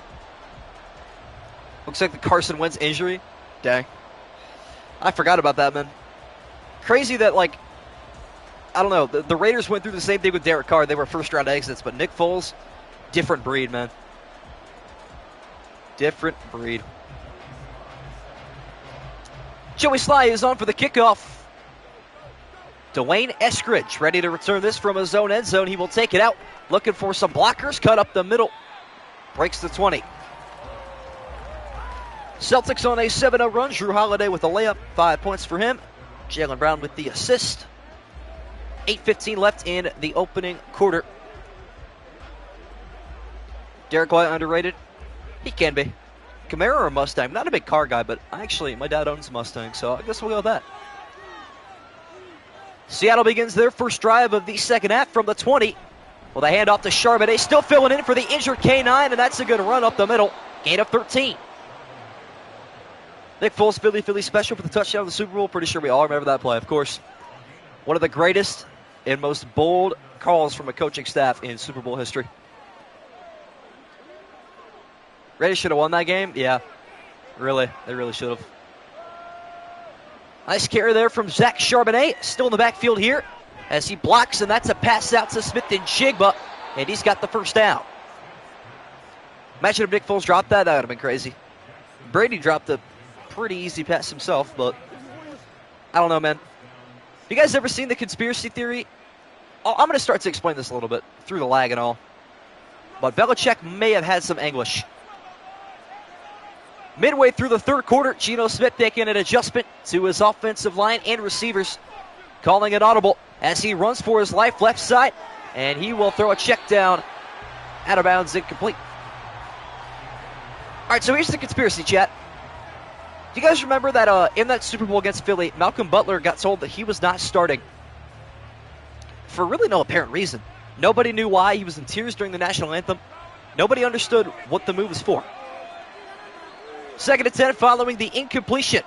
Looks like the Carson Wentz injury. Dang. I forgot about that, man. Crazy that, like, I don't know, the Raiders went through the same thing with Derek Carr. They were first-round exits, but Nick Foles, different breed, man. Different breed. Joey Sly is on for the kickoff. Dwayne Eskridge ready to return this from his own end zone. He will take it out. Looking for some blockers. Cut up the middle. Breaks the 20. Celtics on a 7-0 run. Drew Holiday with a layup. 5 points for him. Jaylen Brown with the assist. 8:15 left in the opening quarter. Derek White underrated? He can be. Camaro or Mustang? Not a big car guy, but actually my dad owns a Mustang, so I guess we'll go with that. Seattle begins their first drive of the second half from the 20. Well, they hand off to Charbonnet, still filling in for the injured K9, and that's a good run up the middle. Gain of 13. Nick Foles, Philly special for the touchdown of the Super Bowl. Pretty sure we all remember that play, of course. One of the greatest and most bold calls from a coaching staff in Super Bowl history. Raiders should have won that game? Yeah, really. They really should have. Nice carry there from Zach Charbonnet. Still in the backfield here. as he blocks, and that's a pass out to Smith and Jigba, and he's got the first down. Imagine if Nick Foles dropped that. That would have been crazy. Brady dropped a pretty easy pass himself, but I don't know, man. You guys ever seen the conspiracy theory? Oh, I'm going to start to explain this a little bit through the lag and all. But Belichick may have had some anguish. Midway through the third quarter, Geno Smith making an adjustment to his offensive line and receivers, calling an audible as he runs for his life left side, and he will throw a check down, out of bounds, incomplete. All right, so here's the conspiracy, chat. Do you guys remember that in that Super Bowl against Philly, Malcolm Butler got told that he was not starting for really no apparent reason? Nobody knew why. He was in tears during the national anthem. Nobody understood what the move was for. 2nd and 10 following the incompletion.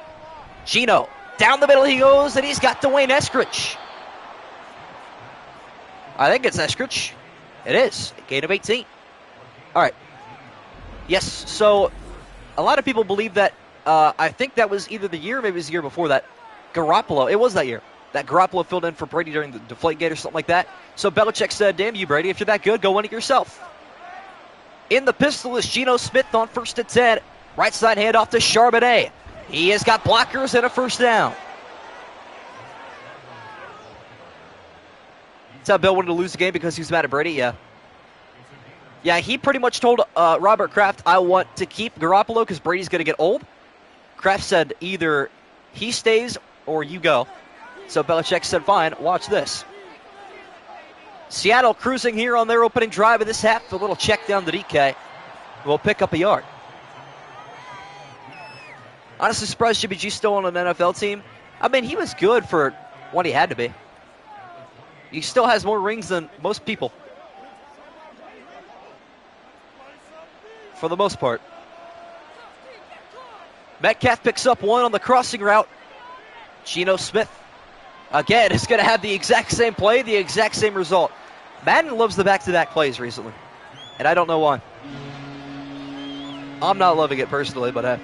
Geno, down the middle he goes, and he's got Dwayne Eskridge. I think it's Eskridge. It is. A gain of 18. All right. Yes, so a lot of people believe that, I think that was either the year, maybe it was the year before that, Garoppolo, it was that year, that Garoppolo filled in for Brady during the Deflategate or something like that. So Belichick said, damn you, Brady, if you're that good, go win it yourself. In the pistol is Geno Smith on 1st and 10. Right side handoff to Charbonnet. He has got blockers and a first down. That's how Bill wanted to lose the game because he was mad at Brady, yeah. Yeah, he pretty much told Robert Kraft, I want to keep Garoppolo because Brady's going to get old. Kraft said either he stays or you go. So Belichick said, fine, watch this. Seattle cruising here on their opening drive of this half. A little check down to DK. Will pick up a yard. Honestly surprised Jimmy G's still on an NFL team. I mean, he was good for what he had to be. He still has more rings than most people. For the most part. Metcalf picks up one on the crossing route. Geno Smith, again, is going to have the exact same play, the exact same result. Madden loves the back-to-back plays recently, and I don't know why. I'm not loving it personally, but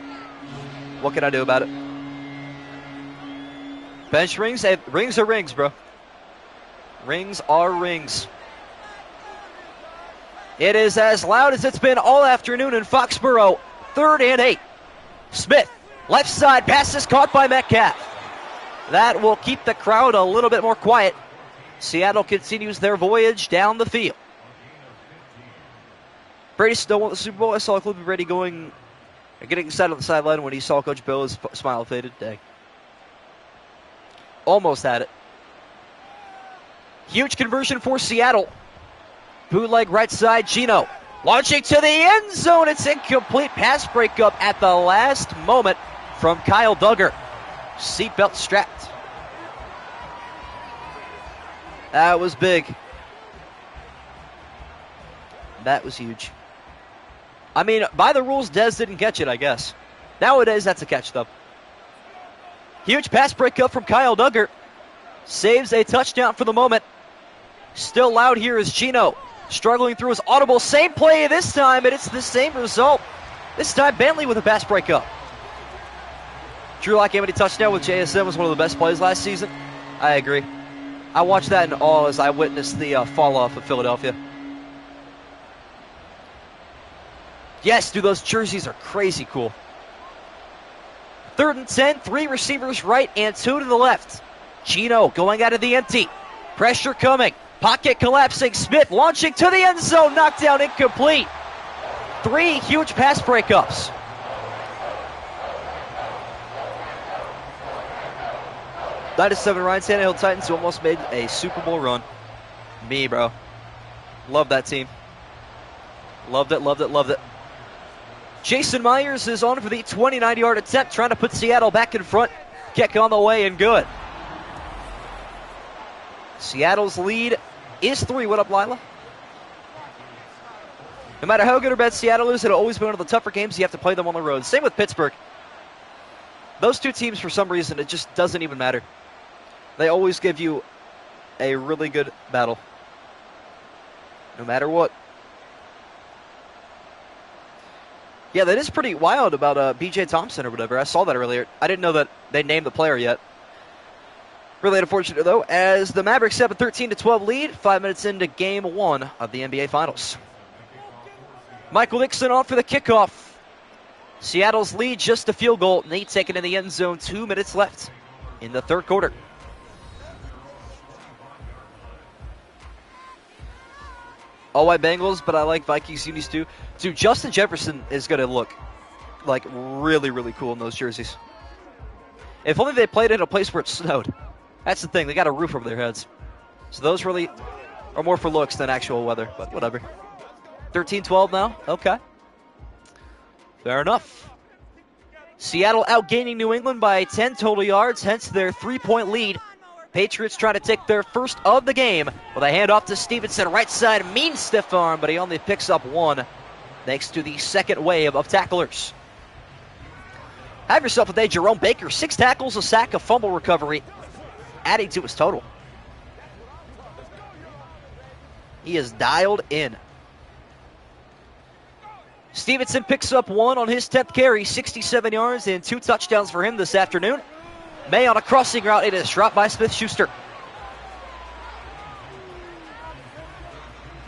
what can I do about it? Bench rings? Hey, rings are rings, bro. Rings are rings. It is as loud as it's been all afternoon in Foxborough. 3rd and 8. Smith, left side, pass is caught by Metcalf. That will keep the crowd a little bit more quiet. Seattle continues their voyage down the field. Brady still won the Super Bowl. I saw a clip of Brady getting excited on the sideline when he saw Coach Bill. His smile faded. Dang. Almost had it. Huge conversion for Seattle. Bootleg right side, Geno. Launching to the end zone. It's incomplete. Pass breakup at the last moment from Kyle Duggar. Seatbelt strapped. That was big. That was huge. I mean, by the rules, Dez didn't catch it, I guess. Nowadays, that's a catch, though. Huge pass breakup from Kyle Duggar. Saves a touchdown for the moment. Still loud here is Geno. Struggling through his audible. Same play this time, and it's the same result. This time, Bentley with a pass breakup. Drew Lock Amity touchdown with JSN was one of the best plays last season. I agree. I watched that in awe as I witnessed the fall-off of Philadelphia. Yes, dude, those jerseys are crazy cool. 3rd and 10, 3 receivers right and 2 to the left. Geno going out of the empty. Pressure coming. Pocket collapsing. Smith launching to the end zone. Knockdown incomplete. 3 huge pass breakups. 9-7 Ryan Tannehill Titans, who almost made a Super Bowl run. Me, bro. Love that team. Loved it, loved it, loved it. Jason Myers is on for the 29-yard attempt, trying to put Seattle back in front. Kick on the way and good. Seattle's lead is 3. What up, Lila? No matter how good or bad Seattle is, it'll always be one of the tougher games. You have to play them on the road. Same with Pittsburgh. Those two teams, for some reason, it just doesn't even matter. They always give you a really good battle. No matter what. Yeah, that is pretty wild about B.J. Thompson or whatever. I saw that earlier. I didn't know that they named the player yet. Really unfortunate, though, as the Mavericks have a 13-12 lead, 5 minutes into Game 1 of the NBA Finals. Michael Nixon on for the kickoff. Seattle's lead just a field goal. Nate taken in the end zone, 2 minutes left in the third quarter. All white Bengals, but I like Vikings unis too. Dude, Justin Jefferson is going to look like really, really cool in those jerseys. If only they played in a place where it snowed. That's the thing. They got a roof over their heads. So those really are more for looks than actual weather, but whatever. 13-12 now? Okay. Fair enough. Seattle outgaining New England by 10 total yards, hence their 3-point lead. Patriots try to take their first of the game with a handoff to Stevenson. Right side, mean stiff arm, but he only picks up one thanks to the second wave of tacklers. Have yourself a day, Jerome Baker. 6 tackles, a sack, a fumble recovery, adding to his total. He is dialed in. Stevenson picks up one on his 10th carry, 67 yards and 2 touchdowns for him this afternoon. May on a crossing route, it is dropped by Smith-Schuster.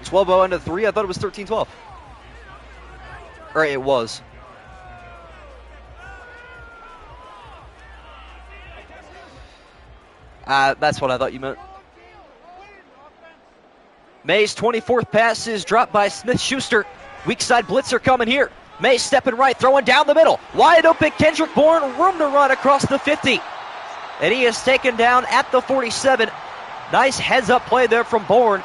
12-0 into 3, I thought it was 13-12. Or it was. That's what I thought you meant. May's 24th pass is dropped by Smith-Schuster. Weak side blitzer coming here. May stepping right, throwing down the middle. Wide open, Kendrick Bourne, room to run across the 50. And he is taken down at the 47. Nice heads-up play there from Bourne.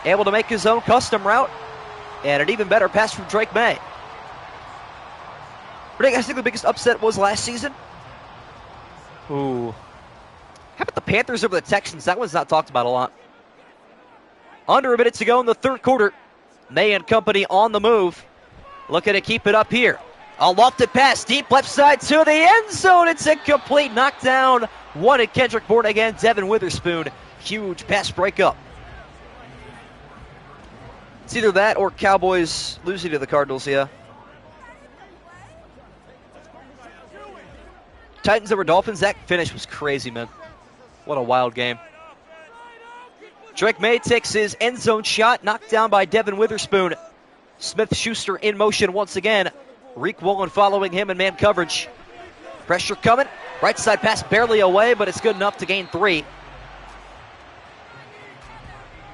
Able to make his own custom route. And an even better pass from Drake May. I think the biggest upset was last season. Ooh. How about the Panthers over the Texans? That one's not talked about a lot. Under a minute to go in the third quarter. May and company on the move. Looking to keep it up here. A lofted pass, deep left side to the end zone. It's incomplete. Knockdown. Wanted Kendrick Bourne again. Devin Witherspoon. Huge pass breakup. It's either that or Cowboys losing to the Cardinals, yeah. Titans over Dolphins. That finish was crazy, man. What a wild game. Drake May takes his end zone shot, knocked down by Devin Witherspoon. Smith-Schuster in motion once again. Reek Woolen following him in man coverage. Pressure coming. Right side pass barely away, but it's good enough to gain 3.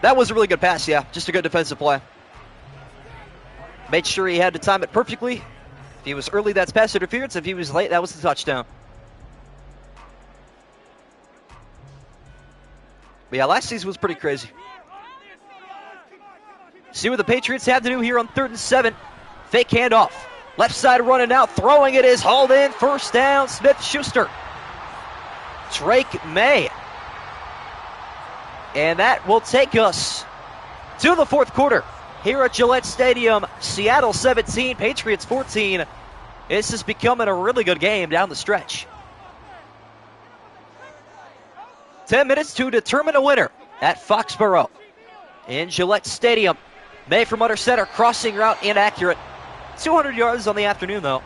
That was a really good pass, yeah. Just a good defensive play. Made sure he had to time it perfectly. If he was early, that's pass interference. If he was late, that was the touchdown. But yeah, last season was pretty crazy. See what the Patriots have to do here on 3rd and 7. Fake handoff. Left side running out, throwing it is hauled in. First down, Smith-Schuster. Drake May. And that will take us to the fourth quarter here at Gillette Stadium. Seattle 17, Patriots 14. This is becoming a really good game down the stretch. 10 minutes to determine a winner at Foxborough in Gillette Stadium. May from under center, crossing route inaccurate. 200 yards on the afternoon, though.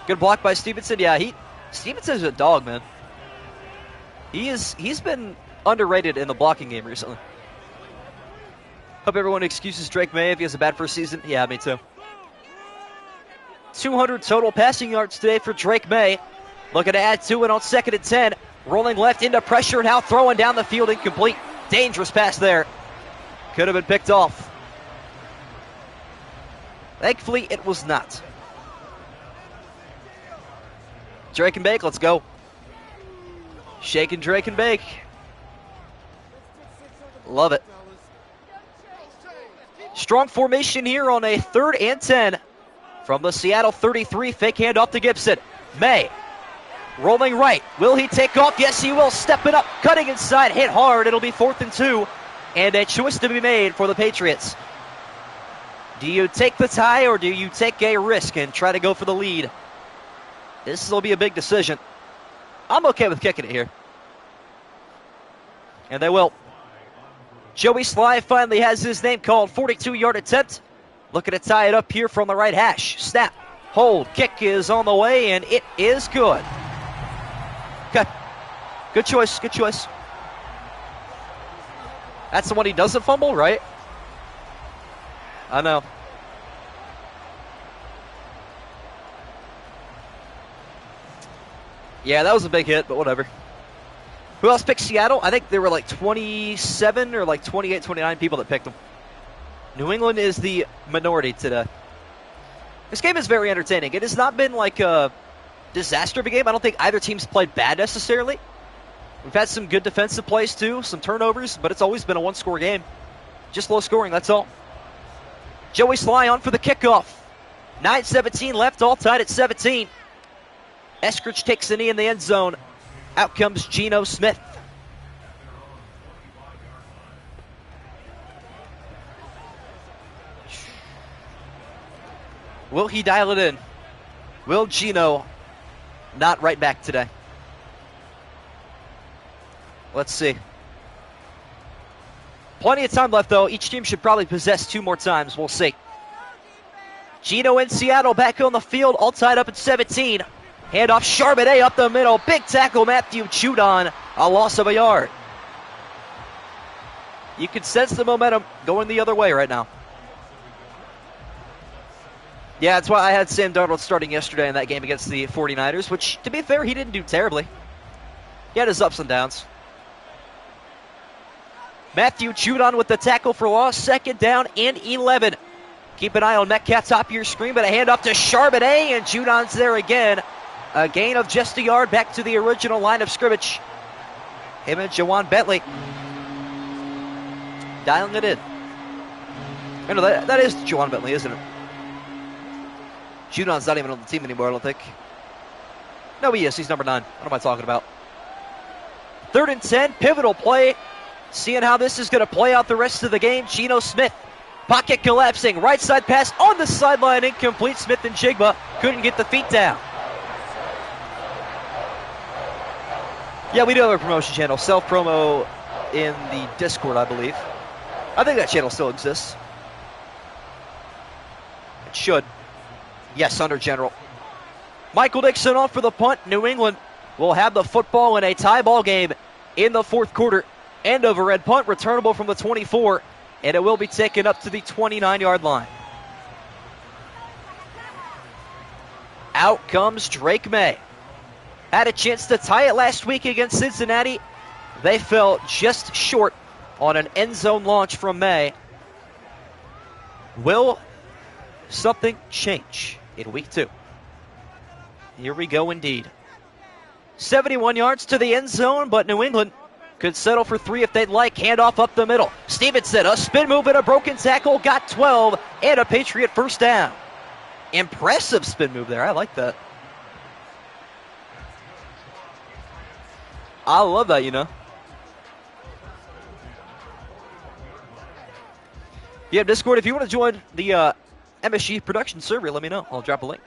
Good block by Stevenson. Yeah, Stevenson's a dog, man. He's been underrated in the blocking game recently. Hope everyone excuses Drake May if he has a bad first season. Yeah, me too. 200 total passing yards today for Drake May. Looking to add to it on 2nd and 10. Rolling left into pressure, now throwing down the field, incomplete. Dangerous pass there. Could have been picked off. Thankfully, it was not. Drake and bake, let's go. Shake and Drake and bake. Love it. Strong formation here on a 3rd and 10 from the Seattle 33. Fake handoff to Gibson. May. Rolling right. Will he take off? Yes, he will. Stepping up, cutting inside, hit hard. It'll be 4th and 2. And a choice to be made for the Patriots. Do you take the tie or do you take a risk and try to go for the lead? This will be a big decision. I'm okay with kicking it here. And they will. Joey Sly finally has his name called. 42-yard attempt. Looking to tie it up here from the right hash. Snap. Hold. Kick is on the way, and it is good. Good choice, good choice. That's the one he doesn't fumble, right? I know. Yeah, that was a big hit, but whatever. Who else picked Seattle? I think there were like 27 or like 28, 29 people that picked them. New England is the minority today. This game is very entertaining. It has not been like a disaster of a game. I don't think either team's played bad necessarily. We've had some good defensive plays too, some turnovers, but it's always been a one-score game. Just low scoring, that's all. Joey Sly on for the kickoff. 9:17 left, all tied at 17. Eskridge takes a knee in the end zone. Out comes Geno Smith. Will he dial it in? Will Geno not right back today? Let's see. Plenty of time left, though. Each team should probably possess 2 more times. We'll see. Geno in Seattle back on the field, all tied up at 17. Handoff Charbonnet up the middle. Big tackle, Matthew Judon. A loss of a yard. You can sense the momentum going the other way right now. Yeah, that's why I had Sam Darnold starting yesterday in that game against the 49ers, which, to be fair, he didn't do terribly. He had his ups and downs. Matthew Judon with the tackle for loss. 2nd down and 11. Keep an eye on Metcalf top of your screen, but a handoff to Charbonnet, and Judon's there again. A gain of just a yard back to the original line of scrimmage. Him and Jawan Bentley dialing it in. I know that is Jawan Bentley, isn't it? Judon's not even on the team anymore, I don't think. No, he is. He's number 9. What am I talking about? 3rd and 10, pivotal play. Seeing how this is going to play out the rest of the game. Geno Smith, pocket collapsing. Right side pass on the sideline, incomplete. Smith and Jigba couldn't get the feet down. Yeah, we do have a promotion channel. Self-promo in the Discord, I believe. I think that channel still exists. It should. Yes, under General. Michael Dixon off for the punt. New England will have the football in a tie ball game in the 4th quarter. End of a red punt, returnable from the 24, and it will be taken up to the 29-yard line. Out comes Drake May. Had a chance to tie it last week against Cincinnati. They fell just short on an end zone launch from May. Will something change in week 2? Here we go indeed. 71 yards to the end zone, but New England could settle for 3 if they'd like. Handoff up the middle. Stevenson, a spin move and a broken tackle, got 12, and a Patriot first down. Impressive spin move there. I like that. I love that, you know. Yeah, Discord, if you want to join the MSG production server, let me know. I'll drop a link.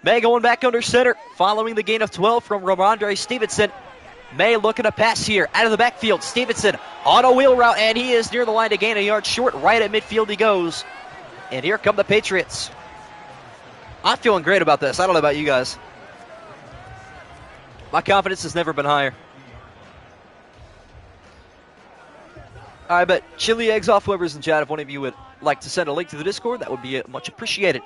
May going back under center, following the gain of 12 from Ramondre Stevenson. May looking to pass here out of the backfield. Stevenson on a wheel route, and he is near the line to gain a yard short. Right at midfield he goes. And here come the Patriots. I'm feeling great about this. I don't know about you guys. My confidence has never been higher. All right, but chili eggs off whoever's in chat. If one of you would like to send a link to the Discord, that would be much appreciated.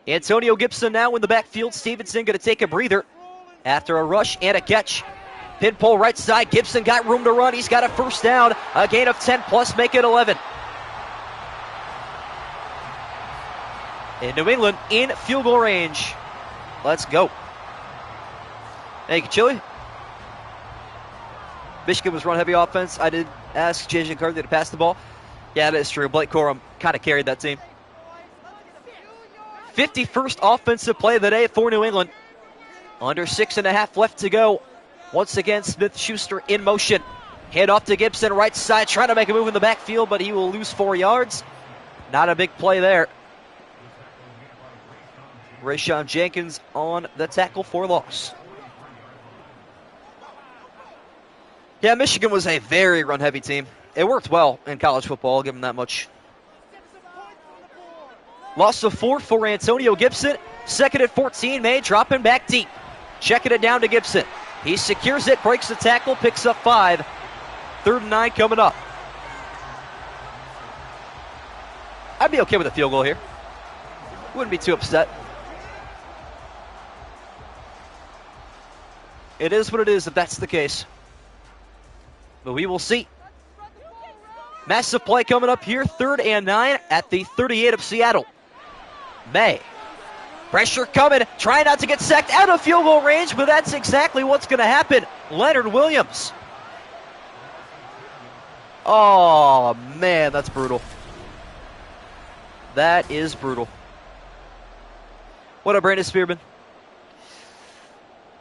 Antonio Gibson now in the backfield. Stevenson going to take a breather after a rush and a catch. Pinpole right side. Gibson got room to run. He's got a first down. A gain of 10 plus, make it 11. And New England in field goal range. Let's go. Thank you, Chili. Michigan was run heavy offense. I did ask J.J. Carter to pass the ball. Yeah, that is true. Blake Corum kind of carried that team. 51st offensive play of the day for New England. Under 6.5 left to go. Once again, Smith-Schuster in motion. Hand off to Gibson, right side, trying to make a move in the backfield, but he will lose 4 yards. Not a big play there. Rayshawn Jenkins on the tackle for loss. Yeah, Michigan was a very run-heavy team. It worked well in college football, I'll give them that much. Loss of 4 for Antonio Gibson. 2nd and 14, May dropping back deep. Checking it down to Gibson. He secures it, breaks the tackle, picks up 5. 3rd and 9 coming up. I'd be okay with a field goal here. Wouldn't be too upset. It is what it is if that's the case. But we will see. Massive play coming up here. 3rd and 9 at the 38 of Seattle. May. Pressure coming. Trying not to get sacked out of field goal range, but that's exactly what's going to happen. Leonard Williams. Oh, man, that's brutal. That is brutal. What up, Brandon Spearman?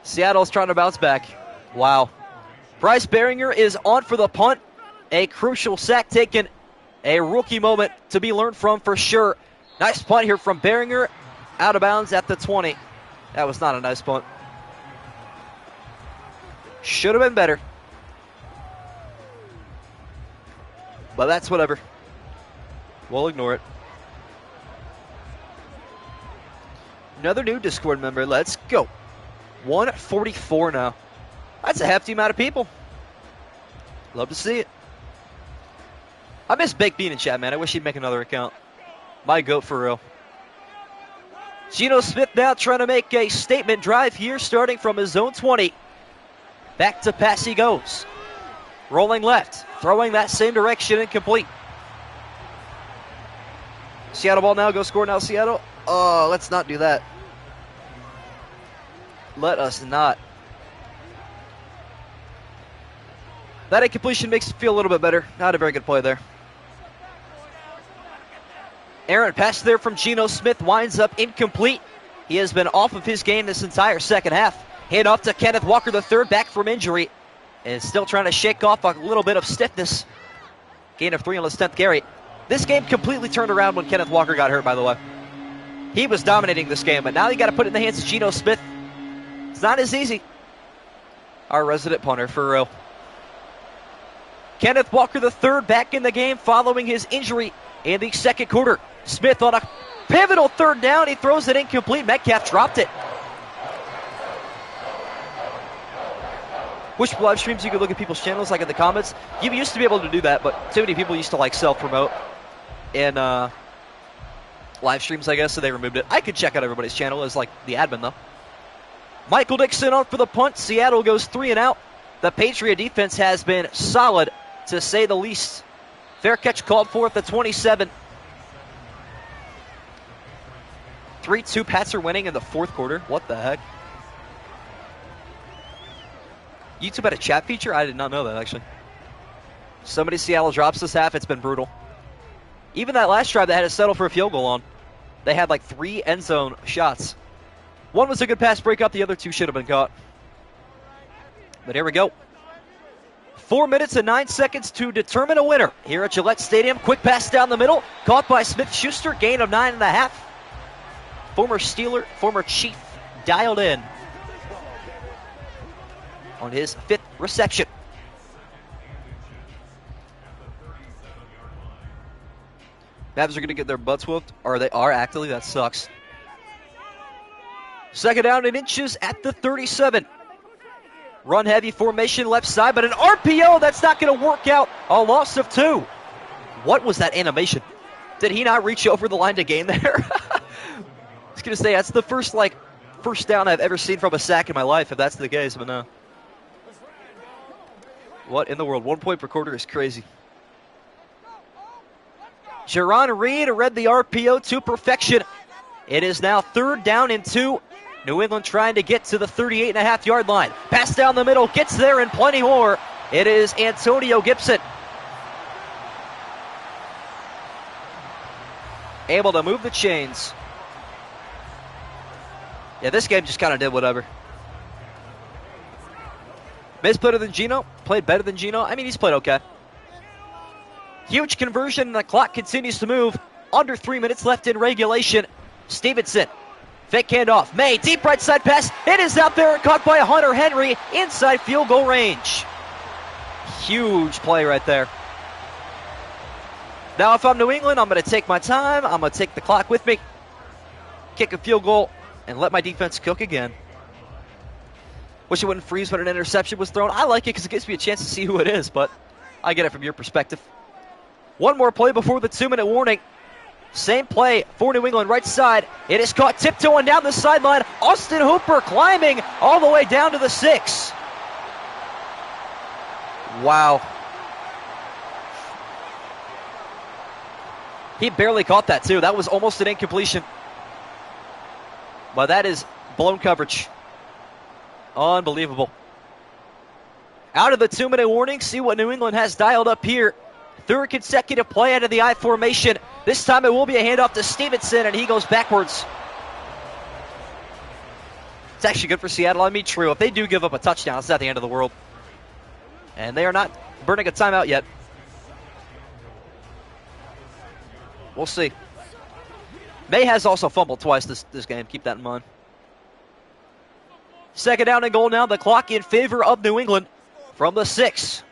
Seattle's trying to bounce back. Wow. Bryce Behringer is on for the punt. A crucial sack taken. A rookie moment to be learned from for sure. Nice punt here from Behringer. Out of bounds at the 20. That was not a nice punt. Should have been better. But that's whatever. We'll ignore it. Another new Discord member. Let's go. 144 now. That's a hefty amount of people. Love to see it. I miss Baked Bean in chat, man. I wish he'd make another account. My goat for real. Geno Smith now trying to make a statement drive here, starting from his own 20. Back to pass he goes. Rolling left, throwing that same direction, incomplete. Seattle ball now, go score now, Seattle. Oh, let's not do that. Let us not. That incompletion makes it feel a little bit better. Not a very good play there. Aaron pass there from Geno Smith winds up incomplete. He has been off of his game this entire second half. Hand off to Kenneth Walker III, back from injury. And still trying to shake off a little bit of stiffness. Gain of 3 on his 10th carry. This game completely turned around when Kenneth Walker got hurt, by the way. He was dominating this game, but now you got to put it in the hands of Geno Smith. It's not as easy. Our resident punter, for real. Kenneth Walker III back in the game following his injury in the second quarter. Smith on a pivotal 3rd down. He throws it incomplete. Metcalf dropped it. Wish live streams you could look at people's channels like in the comments. You used to be able to do that, but too many people used to like self-promote in live streams, I guess, so they removed it. I could check out everybody's channel as like the admin though. Michael Dixon on for the punt. Seattle goes 3 and out. The Patriot defense has been solid, to say the least. Fair catch called for at the 27. 3-2 Pats are winning in the 4th quarter. What the heck? YouTube had a chat feature? I did not know that, actually. Somebody Seattle drops this half. It's been brutal. Even that last drive they had to settle for a field goal on. They had like 3 end zone shots. One was a good pass breakup. The other 2 should have been caught. But here we go. 4 minutes and 9 seconds to determine a winner here at Gillette Stadium. Quick pass down the middle. Caught by Smith-Schuster. Gain of 9.5. Former Steeler, former Chief, dialed in on his 5th reception. Mavs are going to get their butts whooped, or they are actively. That sucks. 2nd down and inches at the 37. Run heavy formation left side, but an RPO that's not going to work out. A loss of 2. What was that animation? Did he not reach over the line to gain there? I was going to say, that's the first down I've ever seen from a sack in my life, if that's the case, but no. What in the world? 1 point per quarter is crazy. Jerron Reed read the RPO to perfection. It is now 3rd down and 2. New England trying to get to the 38.5-yard line. Pass down the middle, gets there and plenty more. It is Antonio Gibson. Able to move the chains. Yeah, this game just kind of did whatever. Miz better than Geno. Played better than Geno. I mean, he's played okay. Huge conversion, and the clock continues to move. Under 3 minutes left in regulation. Stevenson. Fake handoff. May, deep right side pass. It is out there and caught by Hunter Henry inside field goal range. Huge play right there. Now, if I'm New England, I'm going to take my time. I'm going to take the clock with me. Kick a field goal and let my defense cook again. Wish it wouldn't freeze when an interception was thrown. I like it because it gives me a chance to see who it is, but I get it from your perspective. One more play before the 2-minute warning. Same play for New England, right side. It is caught tiptoeing down the sideline. Austin Hooper climbing all the way down to the 6. Wow. He barely caught that, too. That was almost an incompletion. But that is blown coverage. Unbelievable. Out of the 2-minute warning, see what New England has dialed up here. Third consecutive play out of the I formation. This time it will be a handoff to Stevenson, and he goes backwards. It's actually good for Seattle. I mean, true. If they do give up a touchdown, it's not the end of the world. And they are not burning a timeout yet. We'll see. May has also fumbled twice this game. Keep that in mind. Second down and goal now. The clock in favor of New England from the 6.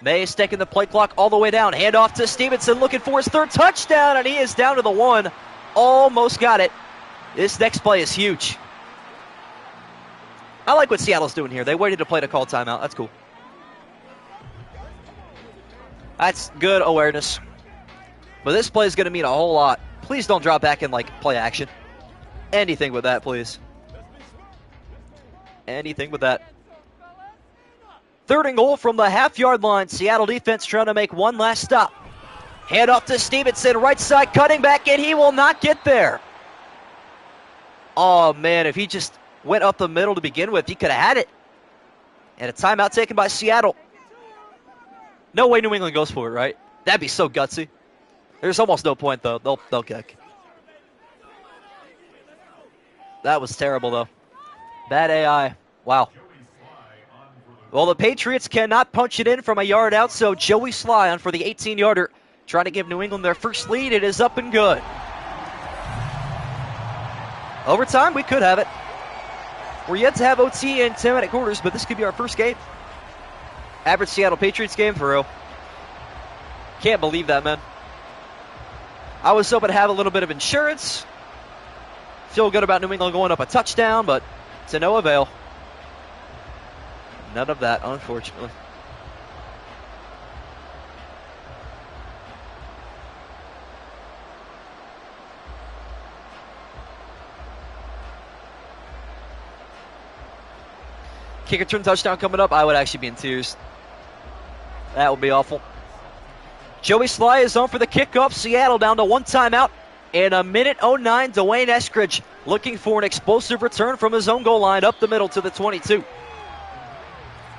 May is taking the play clock all the way down. Handoff to Stevenson looking for his third touchdown, and he is down to the 1. Almost got it. This next play is huge. I like what Seattle's doing here. They waited to play to call timeout. That's cool. That's good awareness. But this play is going to mean a whole lot. Please don't drop back in, like, play action. Anything with that, please. Anything with that. Third and goal from the half-yard line. Seattle defense trying to make one last stop. Hand off to Stevenson, right side, cutting back, and he will not get there. Oh, man, if he just went up the middle to begin with, he could have had it. And a timeout taken by Seattle. No way New England goes for it, right? That'd be so gutsy. There's almost no point, though. They'll kick. That was terrible, though. Bad AI. Wow. Well, the Patriots cannot punch it in from a yard out, so Joey Sly on for the 18-yarder, trying to give New England their first lead. It is up and good. Overtime, we could have it. We're yet to have OT and 10-minute quarters, but this could be our first game. Average Seattle Patriots game, for real. Can't believe that, man. I was hoping to have a little bit of insurance. Feel good about New England going up a touchdown, but to no avail. None of that, unfortunately. Kick return touchdown coming up. I would actually be in tears. That would be awful. Joey Sly is on for the kickoff. Seattle down to one timeout. In a minute 09, Dwayne Eskridge looking for an explosive return from his own goal line up the middle to the 22.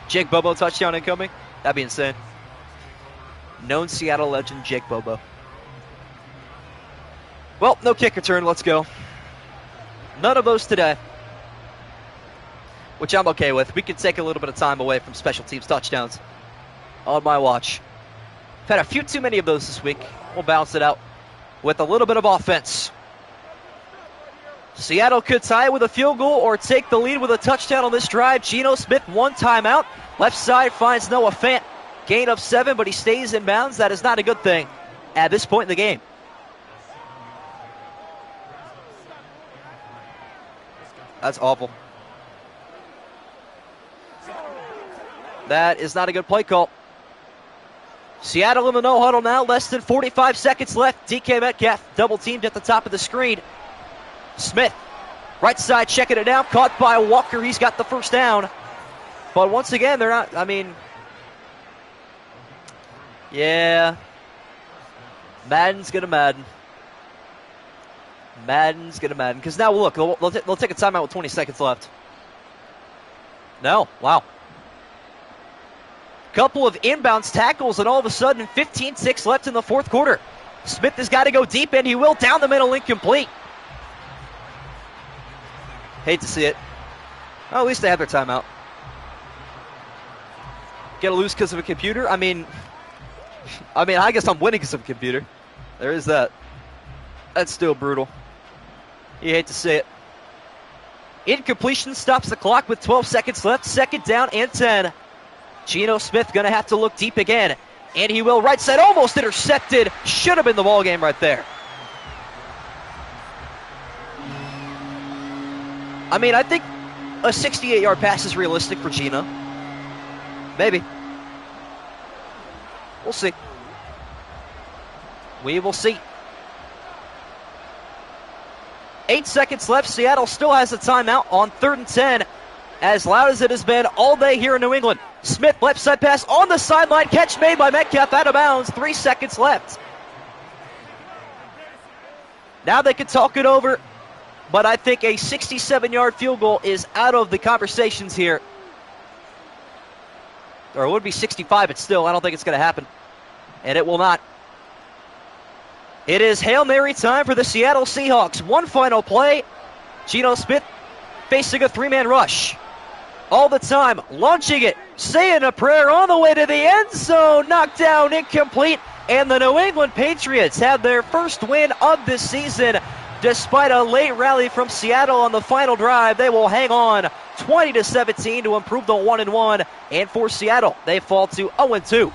Jake Bobo touchdown incoming. That'd be insane. Known Seattle legend Jake Bobo. Well, no kick return. Let's go. None of those today, which I'm okay with. We can take a little bit of time away from special teams touchdowns on my watch. I've had a few too many of those this week. We'll balance it out with a little bit of offense. Seattle could tie with a field goal or take the lead with a touchdown on this drive. Geno Smith, one timeout. Left side finds Noah Fant. Gain of 7, but he stays in bounds. That is not a good thing at this point in the game. That's awful. That is not a good play call. Seattle in the no huddle now. Less than 45 seconds left. DK Metcalf double teamed at the top of the screen. Smith, right side, checking it down. Caught by Walker. He's got the first down. But once again, they're not, I mean, yeah. Madden's going to Madden. Madden's going to Madden. Because now, look, they'll take a timeout with 20 seconds left. No. Wow. Couple of inbounds tackles, and all of a sudden, 15-6 left in the fourth quarter. Smith has got to go deep, and he will. Down the middle, incomplete. Hate to see it. Well, at least they have their timeout. Get to lose because of a computer? I mean, I guess I'm winning because of a computer. There is that. That's still brutal. You hate to see it. Incompletion stops the clock with 12 seconds left. Second down and 10. Geno Smith going to have to look deep again. And he will. Right side, almost intercepted. Should have been the ball game right there. I mean, I think a 68-yard pass is realistic for Gino. Maybe. We'll see. We will see. 8 seconds left. Seattle still has a timeout on 3rd and 10. As loud as it has been all day here in New England. Smith, left side pass on the sideline. Catch made by Metcalf, out of bounds. 3 seconds left. Now they can talk it over, but I think a 67-yard field goal is out of the conversations here. Or it would be 65, but still, I don't think it's going to happen. And it will not. It is Hail Mary time for the Seattle Seahawks. One final play. Geno Smith facing a 3-man rush. All the time, launching it, saying a prayer on the way to the end zone. Knocked down, incomplete. And the New England Patriots have their first win of this season. Despite a late rally from Seattle on the final drive, they will hang on 20-17 to improve the 1-1. And for Seattle, they fall to 0-2.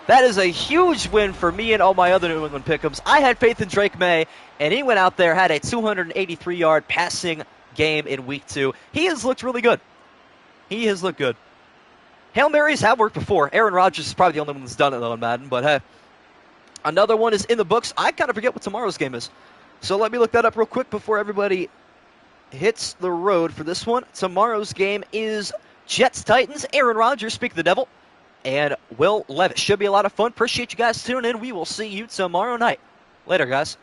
That is a huge win for me and all my other New England pick'ems. I had faith in Drake May, and he went out there, had a 283-yard passing game in week 2. He has looked really good. He has looked good. Hail Marys have worked before. Aaron Rodgers is probably the only one that's done it, though, in Madden. But hey, another one is in the books. I kind of forget what tomorrow's game is. So let me look that up real quick before everybody hits the road for this one. Tomorrow's game is Jets-Titans. Aaron Rodgers, speak the devil, and Will Levis. Should be a lot of fun. Appreciate you guys tuning in. We will see you tomorrow night. Later, guys.